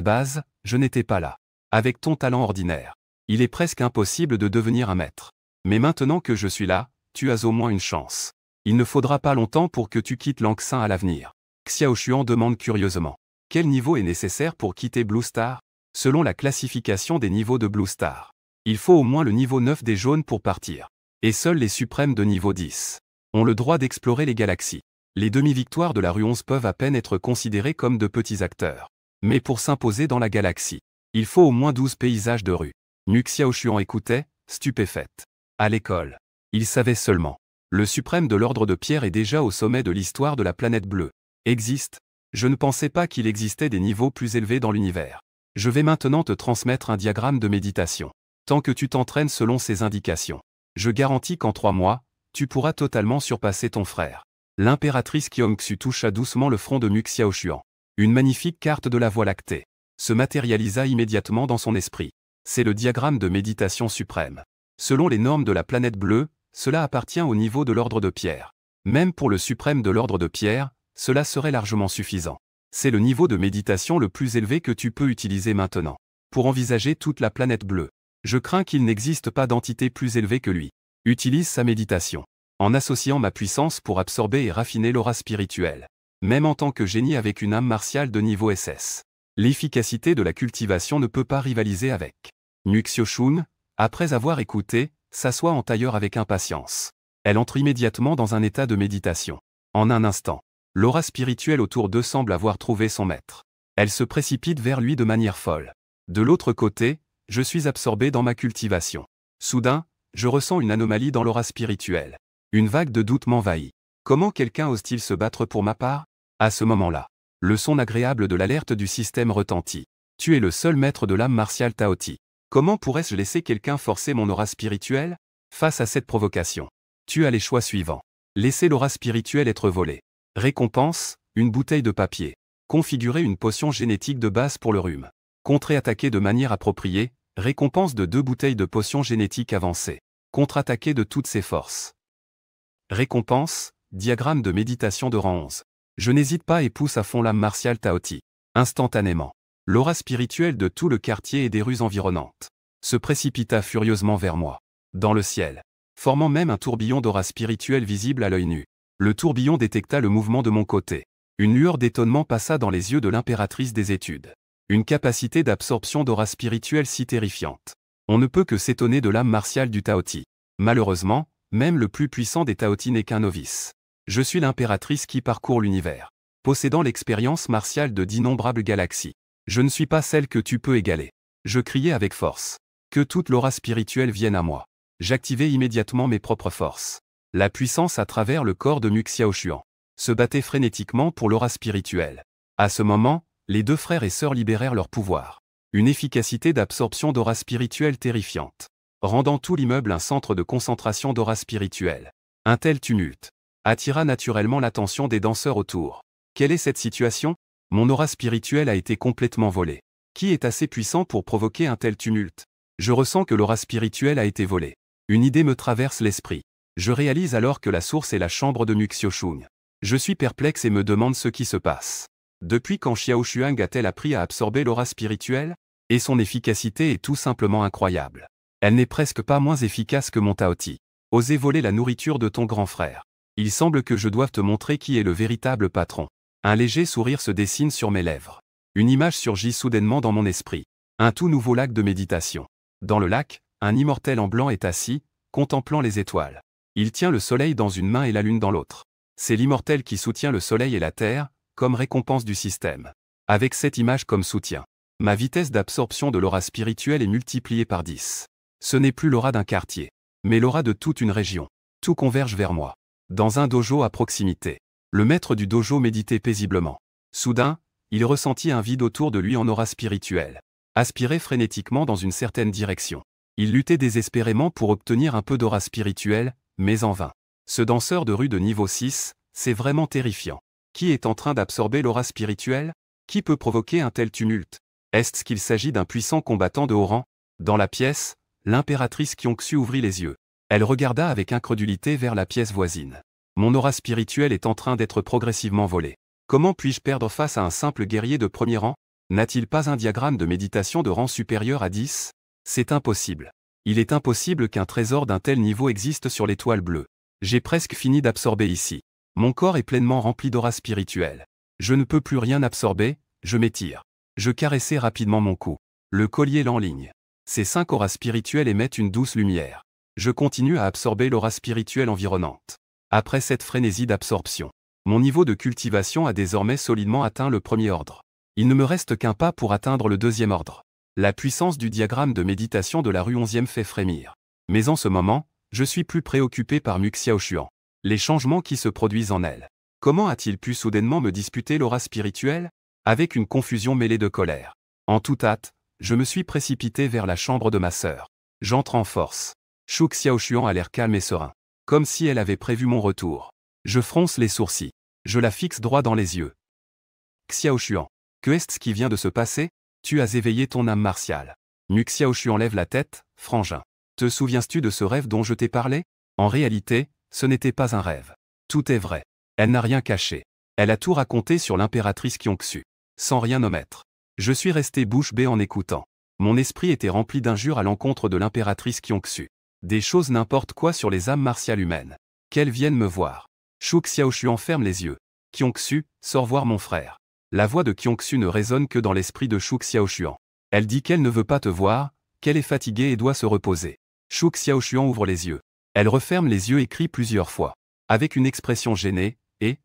base, je n'étais pas là. Avec ton talent ordinaire, il est presque impossible de devenir un maître. Mais maintenant que je suis là, tu as au moins une chance. Il ne faudra pas longtemps pour que tu quittes Lanxin à l'avenir. Xiaoshuan demande curieusement. Quel niveau est nécessaire pour quitter Blue Star? Selon la classification des niveaux de Blue Star, il faut au moins le niveau 9 des jaunes pour partir. Et seuls les suprêmes de niveau 10 ont le droit d'explorer les galaxies. Les demi-victoires de la rue 11 peuvent à peine être considérées comme de petits acteurs. Mais pour s'imposer dans la galaxie, il faut au moins 12 paysages de rue. Muxiaoshuan écoutait, stupéfaite. À l'école, il savait seulement. Le suprême de l'ordre de pierre est déjà au sommet de l'histoire de la planète bleue. Existe? Je ne pensais pas qu'il existait des niveaux plus élevés dans l'univers. Je vais maintenant te transmettre un diagramme de méditation. Tant que tu t'entraînes selon ces indications, je garantis qu'en 3 mois, tu pourras totalement surpasser ton frère. L'impératrice Kyonksu toucha doucement le front de Muxiaoshuan. Une magnifique carte de la Voie lactée se matérialisa immédiatement dans son esprit. C'est le diagramme de méditation suprême. Selon les normes de la planète bleue, cela appartient au niveau de l'ordre de pierre. Même pour le suprême de l'ordre de pierre, cela serait largement suffisant. C'est le niveau de méditation le plus élevé que tu peux utiliser maintenant. Pour envisager toute la planète bleue. Je crains qu'il n'existe pas d'entité plus élevée que lui. Utilise sa méditation. En associant ma puissance pour absorber et raffiner l'aura spirituelle. Même en tant que génie avec une âme martiale de niveau SS. L'efficacité de la cultivation ne peut pas rivaliser avec. Muxioshun, après avoir écouté, s'assoit en tailleur avec impatience. Elle entre immédiatement dans un état de méditation. En un instant, l'aura spirituelle autour d'eux semble avoir trouvé son maître. Elle se précipite vers lui de manière folle. De l'autre côté, je suis absorbé dans ma cultivation. Soudain, je ressens une anomalie dans l'aura spirituelle. Une vague de doute m'envahit. Comment quelqu'un ose-t-il se battre pour ma part? À ce moment-là, le son agréable de l'alerte du système retentit. Tu es le seul maître de l'âme martiale Taoti. Comment pourrais-je laisser quelqu'un forcer mon aura spirituelle? Face à cette provocation, tu as les choix suivants. Laisser l'aura spirituelle être volée. Récompense, une bouteille de papier. Configurer une potion génétique de base pour le rhume. Contre-attaquer de manière appropriée, récompense de 2 bouteilles de potion génétique avancée. Contre-attaquer de toutes ses forces. Récompense, diagramme de méditation de rang 11. Je n'hésite pas et pousse à fond l'âme martiale Taoti. Instantanément, l'aura spirituelle de tout le quartier et des rues environnantes se précipita furieusement vers moi. Dans le ciel, formant même un tourbillon d'aura spirituelle visible à l'œil nu. Le tourbillon détecta le mouvement de mon côté. Une lueur d'étonnement passa dans les yeux de l'impératrice des études. Une capacité d'absorption d'aura spirituelle si terrifiante. On ne peut que s'étonner de l'âme martiale du Taoti. Malheureusement, même le plus puissant des Taoti n'est qu'un novice. Je suis l'impératrice qui parcourt l'univers, possédant l'expérience martiale de d'innombrables galaxies. Je ne suis pas celle que tu peux égaler. Je criai avec force. Que toute l'aura spirituelle vienne à moi. J'activai immédiatement mes propres forces. La puissance à travers le corps de Mu Xiaoshuan se battait frénétiquement pour l'aura spirituelle. À ce moment, les 2 frères et sœurs libérèrent leur pouvoir. Une efficacité d'absorption d'aura spirituelle terrifiante, rendant tout l'immeuble un centre de concentration d'aura spirituelle. Un tel tumulte attira naturellement l'attention des danseurs autour. Quelle est cette situation? Mon aura spirituelle a été complètement volée. Qui est assez puissant pour provoquer un tel tumulte? Je ressens que l'aura spirituelle a été volée. Une idée me traverse l'esprit. Je réalise alors que la source est la chambre de Mu Xiaoshun. Je suis perplexe et me demande ce qui se passe. Depuis quand Xiaoshuang a-t-elle appris à absorber l'aura spirituelle? Et son efficacité est tout simplement incroyable. Elle n'est presque pas moins efficace que mon Taoti. Oser voler la nourriture de ton grand frère. Il semble que je doive te montrer qui est le véritable patron. Un léger sourire se dessine sur mes lèvres. Une image surgit soudainement dans mon esprit. Un tout nouveau lac de méditation. Dans le lac, un immortel en blanc est assis, contemplant les étoiles. Il tient le soleil dans une main et la lune dans l'autre. C'est l'immortel qui soutient le soleil et la terre, comme récompense du système. Avec cette image comme soutien, ma vitesse d'absorption de l'aura spirituelle est multipliée par 10. Ce n'est plus l'aura d'un quartier, mais l'aura de toute une région. Tout converge vers moi. Dans un dojo à proximité, le maître du dojo méditait paisiblement. Soudain, il ressentit un vide autour de lui en aura spirituelle. Aspirait frénétiquement dans une certaine direction. Il luttait désespérément pour obtenir un peu d'aura spirituelle, mais en vain. Ce danseur de rue de niveau 6, c'est vraiment terrifiant. Qui est en train d'absorber l'aura spirituelle? Qui peut provoquer un tel tumulte? Est-ce qu'il s'agit d'un puissant combattant de haut rang? Dans la pièce, l'impératrice Kyongsu ouvrit les yeux. Elle regarda avec incrédulité vers la pièce voisine. Mon aura spirituelle est en train d'être progressivement volée. Comment puis-je perdre face à un simple guerrier de premier rang? N'a-t-il pas un diagramme de méditation de rang supérieur à 10? C'est impossible. Il est impossible qu'un trésor d'un tel niveau existe sur l'étoile bleue. J'ai presque fini d'absorber ici. Mon corps est pleinement rempli d'aura spirituelle. Je ne peux plus rien absorber, je m'étire. Je caressai rapidement mon cou. Le collier l'enligne. Ces 5 auras spirituelles émettent une douce lumière. Je continue à absorber l'aura spirituelle environnante. Après cette frénésie d'absorption, mon niveau de cultivation a désormais solidement atteint le premier ordre. Il ne me reste qu'un pas pour atteindre le deuxième ordre. La puissance du diagramme de méditation de la rue 11e fait frémir. Mais en ce moment, je suis plus préoccupé par Mu Xiaoshuan. Les changements qui se produisent en elle. Comment a-t-il pu soudainement me disputer l'aura spirituelle? Avec une confusion mêlée de colère. En toute hâte, je me suis précipité vers la chambre de ma sœur. J'entre en force. Shu Xiaoshuan a l'air calme et serein. Comme si elle avait prévu mon retour. Je fronce les sourcils. Je la fixe droit dans les yeux. Xiaoshuan, que est-ce qui vient de se passer? Tu as éveillé ton âme martiale. Mu Xiaoshuan lève la tête, frangin. Te souviens-tu de ce rêve dont je t'ai parlé? En réalité, ce n'était pas un rêve. Tout est vrai. Elle n'a rien caché. Elle a tout raconté sur l'impératrice Kyongsu. Sans rien omettre. Je suis resté bouche bée en écoutant. Mon esprit était rempli d'injures à l'encontre de l'impératrice Kyongsu. Des choses n'importe quoi sur les âmes martiales humaines. Qu'elles viennent me voir. Shu Xiaoshuan ferme les yeux. Kyongsu, sors voir mon frère. La voix de Kyongsu ne résonne que dans l'esprit de Shu Xiaoshuan. Elle dit qu'elle ne veut pas te voir, qu'elle est fatiguée et doit se reposer. Shu Xiaoshuan ouvre les yeux. Elle referme les yeux et crie plusieurs fois, avec une expression gênée, et,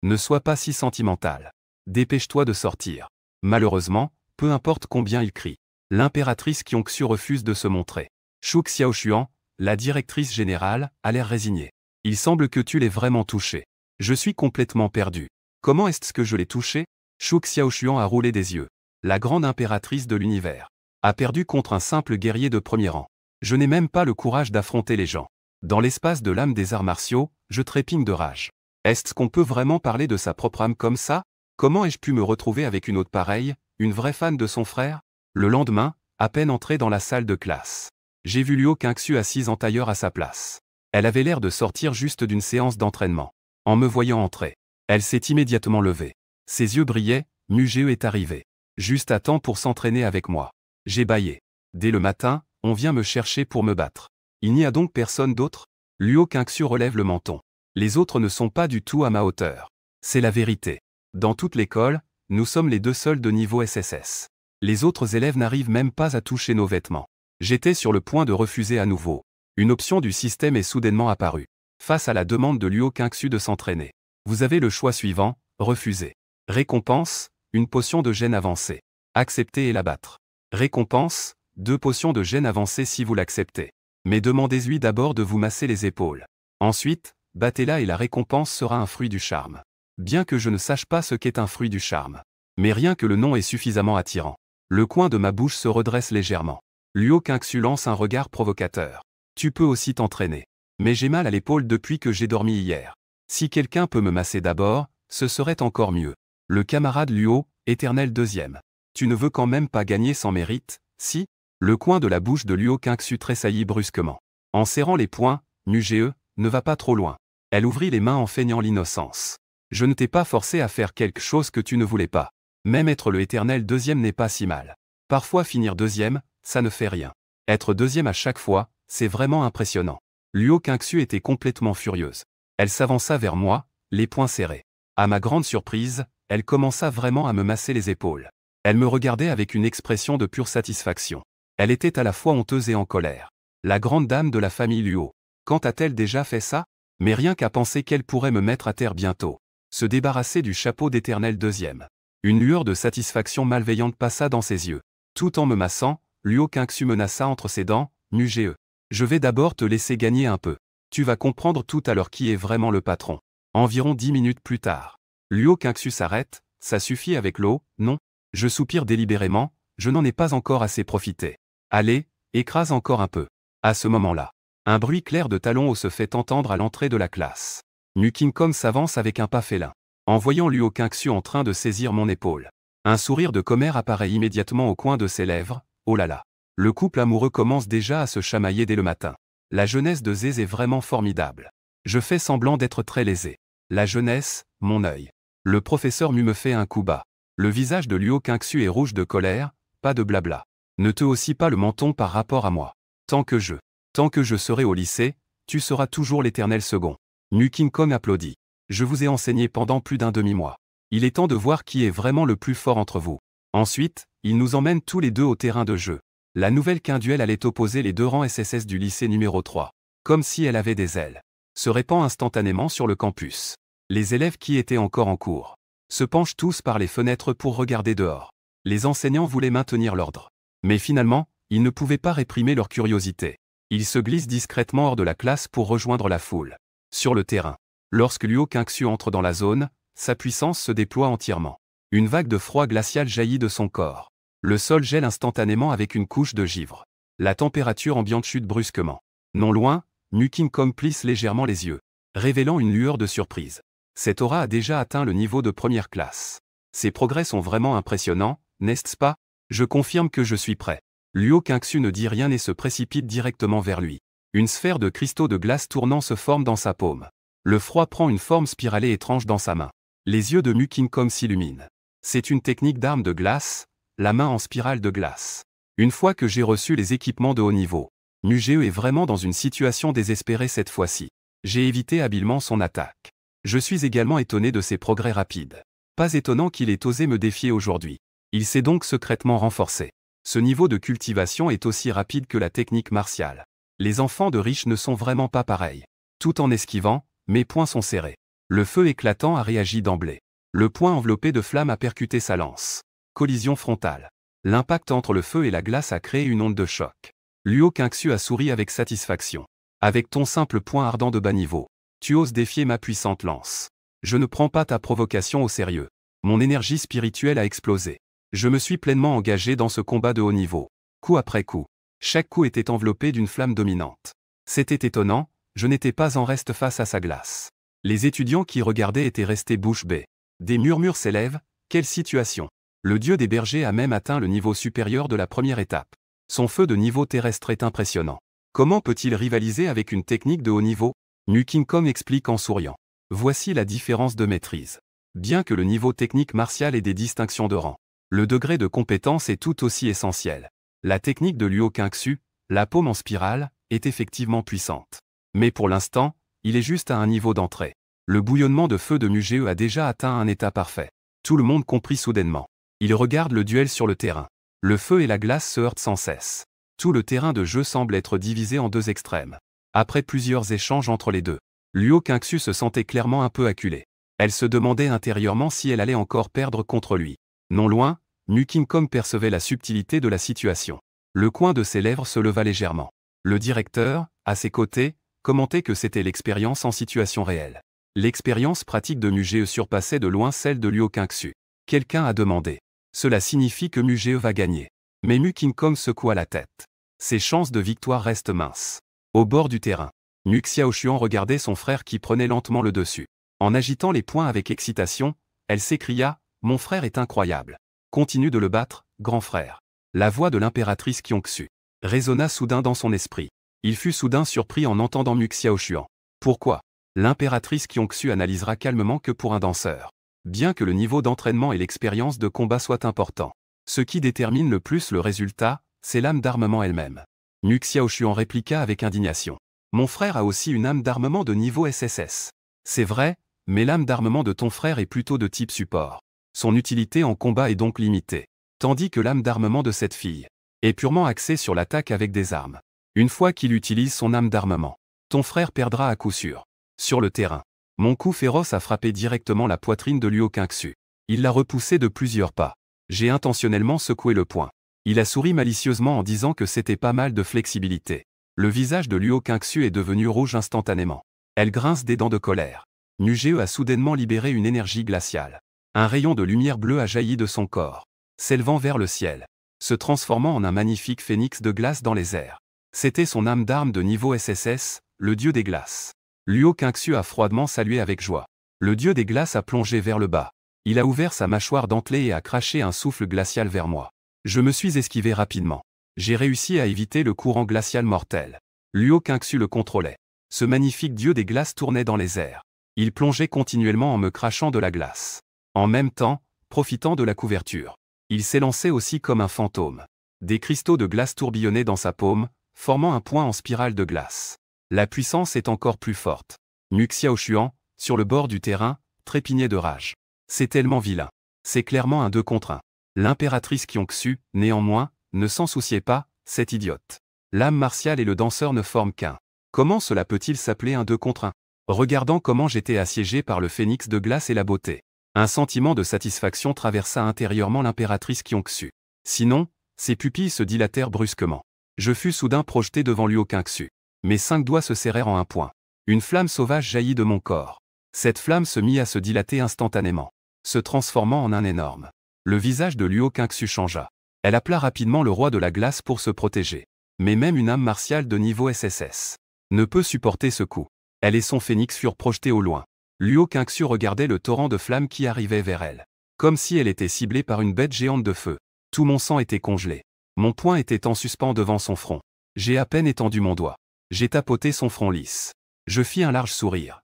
ne sois pas si sentimentale. Dépêche-toi de sortir. Malheureusement, peu importe combien il crie, l'impératrice Qiongxu refuse de se montrer. Shu Xiaoshuan, la directrice générale, a l'air résignée. Il semble que tu l'aies vraiment touché. Je suis complètement perdu. Comment est-ce que je l'ai touché? Shu Xiaoshuan a roulé des yeux. La grande impératrice de l'univers a perdu contre un simple guerrier de premier rang. Je n'ai même pas le courage d'affronter les gens. Dans l'espace de l'âme des arts martiaux, je trépigne de rage. Est-ce qu'on peut vraiment parler de sa propre âme comme ça? Comment ai-je pu me retrouver avec une autre pareille, une vraie fan de son frère? Le lendemain, à peine entré dans la salle de classe, j'ai vu Luo Qingxu assise en tailleur à sa place. Elle avait l'air de sortir juste d'une séance d'entraînement. En me voyant entrer, elle s'est immédiatement levée. Ses yeux brillaient, Mugeo est arrivé. Juste à temps pour s'entraîner avec moi. J'ai bâillé. Dès le matin, on vient me chercher pour me battre. Il n'y a donc personne d'autre? Luo Qingxu relève le menton. Les autres ne sont pas du tout à ma hauteur. C'est la vérité. Dans toute l'école, nous sommes les deux seuls de niveau SSS. Les autres élèves n'arrivent même pas à toucher nos vêtements. J'étais sur le point de refuser à nouveau. Une option du système est soudainement apparue. Face à la demande de Luo Qingxu de s'entraîner. Vous avez le choix suivant, refuser. Récompense, une potion de gêne avancée. Accepter et l'abattre. Récompense, 2 potions de gêne avancée si vous l'acceptez. Mais demandez-lui d'abord de vous masser les épaules. Ensuite, battez-la et la récompense sera un fruit du charme. Bien que je ne sache pas ce qu'est un fruit du charme. Mais rien que le nom est suffisamment attirant. Le coin de ma bouche se redresse légèrement. Luo Qingxu lance un regard provocateur. Tu peux aussi t'entraîner. Mais j'ai mal à l'épaule depuis que j'ai dormi hier. Si quelqu'un peut me masser d'abord, ce serait encore mieux. Le camarade Luo, éternel deuxième. Tu ne veux quand même pas gagner sans mérite, si? Le coin de la bouche de Luo Qingxu tressaillit brusquement. En serrant les poings, Mugeo, ne va pas trop loin. Elle ouvrit les mains en feignant l'innocence. Je ne t'ai pas forcé à faire quelque chose que tu ne voulais pas. Même être le éternel deuxième n'est pas si mal. Parfois finir deuxième, ça ne fait rien. Être deuxième à chaque fois, c'est vraiment impressionnant. Luo Qingxu était complètement furieuse. Elle s'avança vers moi, les poings serrés. À ma grande surprise, elle commença vraiment à me masser les épaules. Elle me regardait avec une expression de pure satisfaction. Elle était à la fois honteuse et en colère. La grande dame de la famille Luo. Quand a-t-elle déjà fait ça? Mais rien qu'à penser qu'elle pourrait me mettre à terre bientôt. Se débarrasser du chapeau d'éternel deuxième. Une lueur de satisfaction malveillante passa dans ses yeux. Tout en me massant, Luo Qingxu menaça entre ses dents, Mugeo. Je vais d'abord te laisser gagner un peu. Tu vas comprendre tout à l'heure qui est vraiment le patron. Environ 10 minutes plus tard. Luo Qingxu s'arrête, ça suffit avec l'eau, non? Je soupire délibérément, je n'en ai pas encore assez profité. Allez, écrase encore un peu. À ce moment-là, un bruit clair de talons hauts se fait entendre à l'entrée de la classe. Mu King-Kong s'avance avec un pas félin. En voyant Luo Qingxu en train de saisir mon épaule. Un sourire de commère apparaît immédiatement au coin de ses lèvres, oh là là. Le couple amoureux commence déjà à se chamailler dès le matin. La jeunesse de Zez est vraiment formidable. Je fais semblant d'être très lésé. La jeunesse, mon œil. Le professeur Mu me fait un coup bas. Le visage de Luo Qingxu est rouge de colère, pas de blabla. Ne te hausse pas le menton par rapport à moi. Tant que je serai au lycée, tu seras toujours l'éternel second. Mu King-Kong applaudit. Je vous ai enseigné pendant plus d'un demi-mois. Il est temps de voir qui est vraiment le plus fort entre vous. Ensuite, il nous emmène tous les deux au terrain de jeu. La nouvelle qu'un duel allait opposer les deux rangs SSS du lycée numéro 3. Comme si elle avait des ailes. Se répand instantanément sur le campus. Les élèves qui étaient encore en cours se penchent tous par les fenêtres pour regarder dehors. Les enseignants voulaient maintenir l'ordre. Mais finalement, ils ne pouvaient pas réprimer leur curiosité. Ils se glissent discrètement hors de la classe pour rejoindre la foule. Sur le terrain. Lorsque Luo Qingxu entre dans la zone, sa puissance se déploie entièrement. Une vague de froid glacial jaillit de son corps. Le sol gèle instantanément avec une couche de givre. La température ambiante chute brusquement. Non loin, Mu King-Kong plisse légèrement les yeux, révélant une lueur de surprise. Cette aura a déjà atteint le niveau de première classe. Ces progrès sont vraiment impressionnants, n'est-ce pas? Je confirme que je suis prêt. Luo Qingxu ne dit rien et se précipite directement vers lui. Une sphère de cristaux de glace tournant se forme dans sa paume. Le froid prend une forme spiralée étrange dans sa main. Les yeux de Mu King-Kong s'illuminent. C'est une technique d'arme de glace, la main en spirale de glace. Une fois que j'ai reçu les équipements de haut niveau, Mugeo est vraiment dans une situation désespérée cette fois-ci. J'ai évité habilement son attaque. Je suis également étonné de ses progrès rapides. Pas étonnant qu'il ait osé me défier aujourd'hui. Il s'est donc secrètement renforcé. Ce niveau de cultivation est aussi rapide que la technique martiale. Les enfants de riches ne sont vraiment pas pareils. Tout en esquivant, mes poings sont serrés. Le feu éclatant a réagi d'emblée. Le poing enveloppé de flammes a percuté sa lance. Collision frontale. L'impact entre le feu et la glace a créé une onde de choc. Luo Qingxu a souri avec satisfaction. Avec ton simple poing ardent de bas niveau, tu oses défier ma puissante lance. Je ne prends pas ta provocation au sérieux. Mon énergie spirituelle a explosé. Je me suis pleinement engagé dans ce combat de haut niveau. Coup après coup. Chaque coup était enveloppé d'une flamme dominante. C'était étonnant, je n'étais pas en reste face à sa glace. Les étudiants qui regardaient étaient restés bouche bée. Des murmures s'élèvent, quelle situation. Le dieu des bergers a même atteint le niveau supérieur de la première étape. Son feu de niveau terrestre est impressionnant. Comment peut-il rivaliser avec une technique de haut niveau? Mu King-Kong explique en souriant. Voici la différence de maîtrise. Bien que le niveau technique martial ait des distinctions de rang, le degré de compétence est tout aussi essentiel. La technique de Luo Qingxu, la paume en spirale, est effectivement puissante. Mais pour l'instant, il est juste à un niveau d'entrée. Le bouillonnement de feu de Mu-Ge a déjà atteint un état parfait. Tout le monde comprit soudainement. Il regarde le duel sur le terrain. Le feu et la glace se heurtent sans cesse. Tout le terrain de jeu semble être divisé en deux extrêmes. Après plusieurs échanges entre les deux, Luo Qingxu se sentait clairement un peu acculée. Elle se demandait intérieurement si elle allait encore perdre contre lui. Non loin, Mu King-Kong percevait la subtilité de la situation. Le coin de ses lèvres se leva légèrement. Le directeur, à ses côtés, commentait que c'était l'expérience en situation réelle. L'expérience pratique de Mu-Ge surpassait de loin celle de Luo Qingxu. Quelqu'un a demandé. Cela signifie que Mu-Ge va gagner. Mais Mu King-Kong secoua la tête. Ses chances de victoire restent minces. Au bord du terrain, Mu Xiaochuan regardait son frère qui prenait lentement le dessus. En agitant les poings avec excitation, elle s'écria « Mon frère est incroyable. Continue de le battre, grand frère. » La voix de l'impératrice Qingxu résonna soudain dans son esprit. Il fut soudain surpris en entendant Mu Xiaochuan. Pourquoi? L'impératrice Qingxu analysera calmement que pour un danseur. Bien que le niveau d'entraînement et l'expérience de combat soient importants, ce qui détermine le plus le résultat, c'est l'âme d'armement elle-même. Mu Xiaochuan répliqua avec indignation. Mon frère a aussi une âme d'armement de niveau SSS. C'est vrai, mais l'âme d'armement de ton frère est plutôt de type support. Son utilité en combat est donc limitée. Tandis que l'âme d'armement de cette fille est purement axée sur l'attaque avec des armes. Une fois qu'il utilise son âme d'armement, ton frère perdra à coup sûr. Sur le terrain, mon coup féroce a frappé directement la poitrine de Luo Qingxu. Il l'a repoussé de plusieurs pas. J'ai intentionnellement secoué le poing. Il a souri malicieusement en disant que c'était pas mal de flexibilité. Le visage de Luo Qingxu est devenu rouge instantanément. Elle grince des dents de colère. Mu-Ge a soudainement libéré une énergie glaciale. Un rayon de lumière bleue a jailli de son corps, s'élevant vers le ciel, se transformant en un magnifique phénix de glace dans les airs. C'était son âme d'arme de niveau SSS, le dieu des glaces. Luo Qingxu a froidement salué avec joie. Le dieu des glaces a plongé vers le bas. Il a ouvert sa mâchoire dentelée et a craché un souffle glacial vers moi. Je me suis esquivé rapidement. J'ai réussi à éviter le courant glacial mortel. Luo Qingxu le contrôlait. Ce magnifique dieu des glaces tournait dans les airs. Il plongeait continuellement en me crachant de la glace. En même temps, profitant de la couverture, il s'élançait aussi comme un fantôme. Des cristaux de glace tourbillonnaient dans sa paume, formant un point en spirale de glace. La puissance est encore plus forte. Mu Xiaochuan, sur le bord du terrain, trépignait de rage. C'est tellement vilain. C'est clairement un 2 contre 1. L'impératrice Qingxu, néanmoins, ne s'en souciait pas, cette idiote. L'âme martiale et le danseur ne forment qu'un. Comment cela peut-il s'appeler un 2 contre 1? Regardant comment j'étais assiégé par le phénix de glace et la beauté, un sentiment de satisfaction traversa intérieurement l'impératrice Qingxu. Sinon, ses pupilles se dilatèrent brusquement. Je fus soudain projeté devant Luo Qingxu. Mes 5 doigts se serrèrent en un point. Une flamme sauvage jaillit de mon corps. Cette flamme se mit à se dilater instantanément, se transformant en un énorme. Le visage de Luo Qingxu changea. Elle appela rapidement le roi de la glace pour se protéger. Mais même une âme martiale de niveau SSS ne peut supporter ce coup. Elle et son phénix furent projetés au loin. Luo Qingxu regardait le torrent de flammes qui arrivait vers elle. Comme si elle était ciblée par une bête géante de feu. Tout mon sang était congelé. Mon poing était en suspens devant son front. J'ai à peine étendu mon doigt. J'ai tapoté son front lisse. Je fis un large sourire.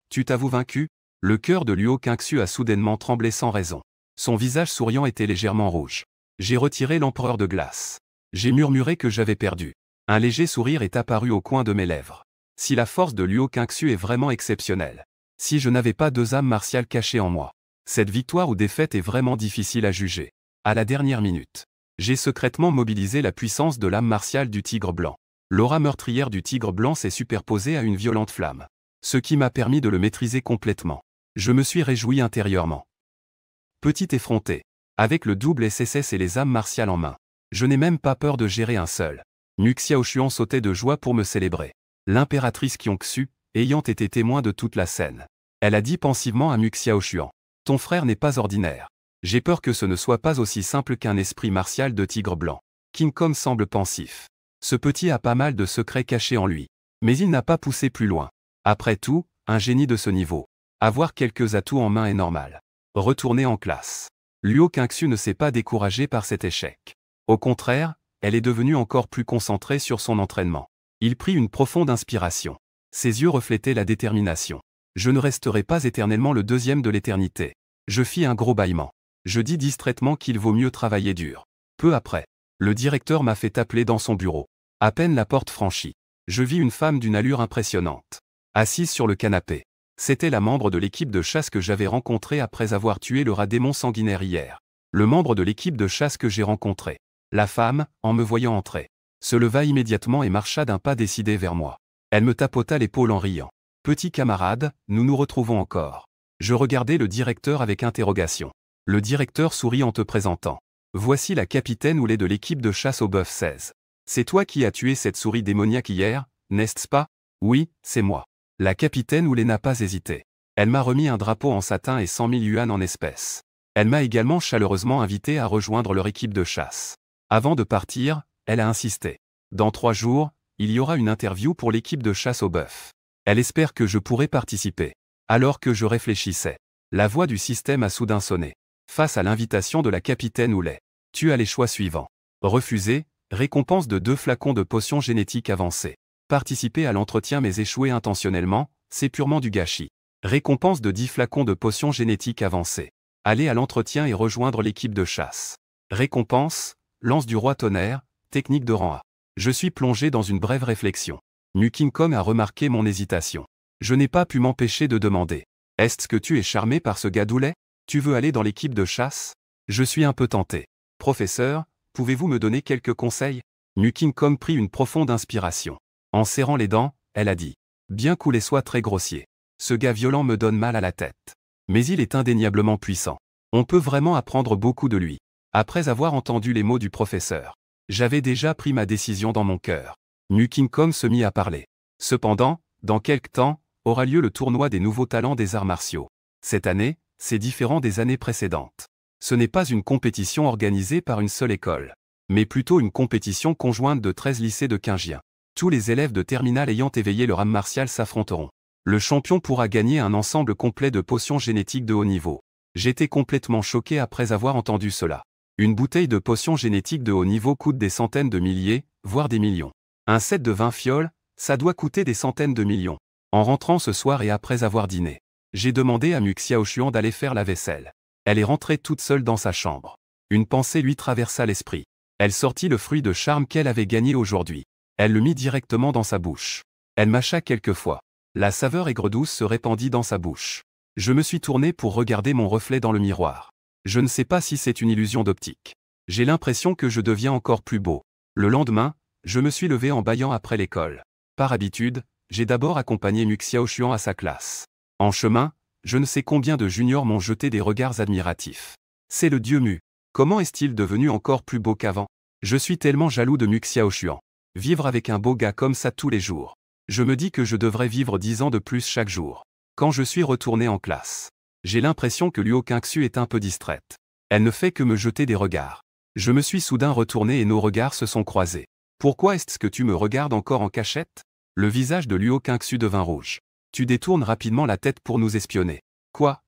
Tu t'avoues vaincu? Le cœur de Luo Qingxu a soudainement tremblé sans raison. Son visage souriant était légèrement rouge. J'ai retiré l'empereur de glace. J'ai murmuré que j'avais perdu. Un léger sourire est apparu au coin de mes lèvres. Si la force de Luo Qingxu est vraiment exceptionnelle. Si je n'avais pas 2 âmes martiales cachées en moi. Cette victoire ou défaite est vraiment difficile à juger. À la dernière minute, J'ai secrètement mobilisé la puissance de l'âme martiale du tigre blanc. L'aura meurtrière du tigre blanc s'est superposée à une violente flamme. Ce qui m'a permis de le maîtriser complètement. Je me suis réjoui intérieurement. Petit effronté. Avec le double SSS et les âmes martiales en main. Je n'ai même pas peur de gérer un seul. Mu Xiaoshuan sautait de joie pour me célébrer. L'impératrice Qiongxu, ayant été témoin de toute la scène. Elle a dit pensivement à Mu Xiaoshuan. Ton frère n'est pas ordinaire. J'ai peur que ce ne soit pas aussi simple qu'un esprit martial de tigre blanc. King Kong semble pensif. Ce petit a pas mal de secrets cachés en lui. Mais il n'a pas poussé plus loin. Après tout, un génie de ce niveau. Avoir quelques atouts en main est normal. Retourner en classe. Luo Qingxu ne s'est pas découragé par cet échec. Au contraire, elle est devenue encore plus concentrée sur son entraînement. Il prit une profonde inspiration. Ses yeux reflétaient la détermination. Je ne resterai pas éternellement le deuxième de l'éternité. Je fis un gros bâillement. Je dis distraitement qu'il vaut mieux travailler dur. Peu après, le directeur m'a fait appeler dans son bureau. À peine la porte franchie, je vis une femme d'une allure impressionnante. Assise sur le canapé. C'était la membre de l'équipe de chasse que j'avais rencontrée après avoir tué le rat démon sanguinaire hier. Le membre de l'équipe de chasse que j'ai rencontré. La femme, en me voyant entrer, se leva immédiatement et marcha d'un pas décidé vers moi. Elle me tapota l'épaule en riant. Petit camarade, nous nous retrouvons encore. Je regardais le directeur avec interrogation. Le directeur sourit en te présentant. Voici la capitaine Oulet de l'équipe de chasse au bœuf 16. C'est toi qui as tué cette souris démoniaque hier, n'est-ce pas? Oui, c'est moi. La capitaine Oulet n'a pas hésité. Elle m'a remis un drapeau en satin et 100 000 yuan en espèces. Elle m'a également chaleureusement invité à rejoindre leur équipe de chasse. Avant de partir, elle a insisté. Dans 3 jours, il y aura une interview pour l'équipe de chasse au bœuf. Elle espère que je pourrai participer. Alors que je réfléchissais, la voix du système a soudain sonné. Face à l'invitation de la capitaine Oulet, tu as les choix suivants. Refuser, récompense de 2 flacons de potions génétiques avancées. Participer à l'entretien mais échouer intentionnellement, c'est purement du gâchis. Récompense de 10 flacons de potions génétiques avancées. Aller à l'entretien et rejoindre l'équipe de chasse. Récompense, lance du roi tonnerre, technique de rang A. Je suis plongé dans une brève réflexion. Mu King Kong a remarqué mon hésitation. Je n'ai pas pu m'empêcher de demander. Est-ce que tu es charmé par ce gars d'Oulet? Tu veux aller dans l'équipe de chasse? Je suis un peu tenté. Professeur, pouvez-vous me donner quelques conseils? Mu King Kong prit une profonde inspiration. En serrant les dents, elle a dit. Bien qu'il soit très grossier. Ce gars violent me donne mal à la tête. Mais il est indéniablement puissant. On peut vraiment apprendre beaucoup de lui. Après avoir entendu les mots du professeur, j'avais déjà pris ma décision dans mon cœur. Mu King Kong se mit à parler. Cependant, dans quelque temps, aura lieu le tournoi des nouveaux talents des arts martiaux. Cette année, c'est différent des années précédentes. Ce n'est pas une compétition organisée par une seule école, mais plutôt une compétition conjointe de 13 lycées de Qingjian. Tous les élèves de terminale ayant éveillé leur âme martiale s'affronteront. Le champion pourra gagner un ensemble complet de potions génétiques de haut niveau. J'étais complètement choqué après avoir entendu cela. Une bouteille de potions génétiques de haut niveau coûte des centaines de milliers, voire des millions. Un set de 20 fioles, ça doit coûter des centaines de millions. En rentrant ce soir et après avoir dîné, j'ai demandé à Mu Xiaoshuan d'aller faire la vaisselle. Elle est rentrée toute seule dans sa chambre. Une pensée lui traversa l'esprit. Elle sortit le fruit de charme qu'elle avait gagné aujourd'hui. Elle le mit directement dans sa bouche. Elle mâcha quelques fois. La saveur aigre-douce se répandit dans sa bouche. Je me suis tourné pour regarder mon reflet dans le miroir. Je ne sais pas si c'est une illusion d'optique. J'ai l'impression que je deviens encore plus beau. Le lendemain, je me suis levé en bâillant après l'école. Par habitude, j'ai d'abord accompagné Mu Xiaoshuan à sa classe. En chemin, je ne sais combien de juniors m'ont jeté des regards admiratifs. C'est le dieu Mu. Comment est-il devenu encore plus beau qu'avant? Je suis tellement jaloux de Mu Xiaoshuan. Vivre avec un beau gars comme ça tous les jours. Je me dis que je devrais vivre 10 ans de plus chaque jour. Quand je suis retourné en classe, j'ai l'impression que Luo Qingxu est un peu distraite. Elle ne fait que me jeter des regards. Je me suis soudain retourné et nos regards se sont croisés. Pourquoi est-ce que tu me regardes encore en cachette? Le visage de Luo Qingxu devint rouge. Tu détournes rapidement la tête pour nous espionner. Quoi?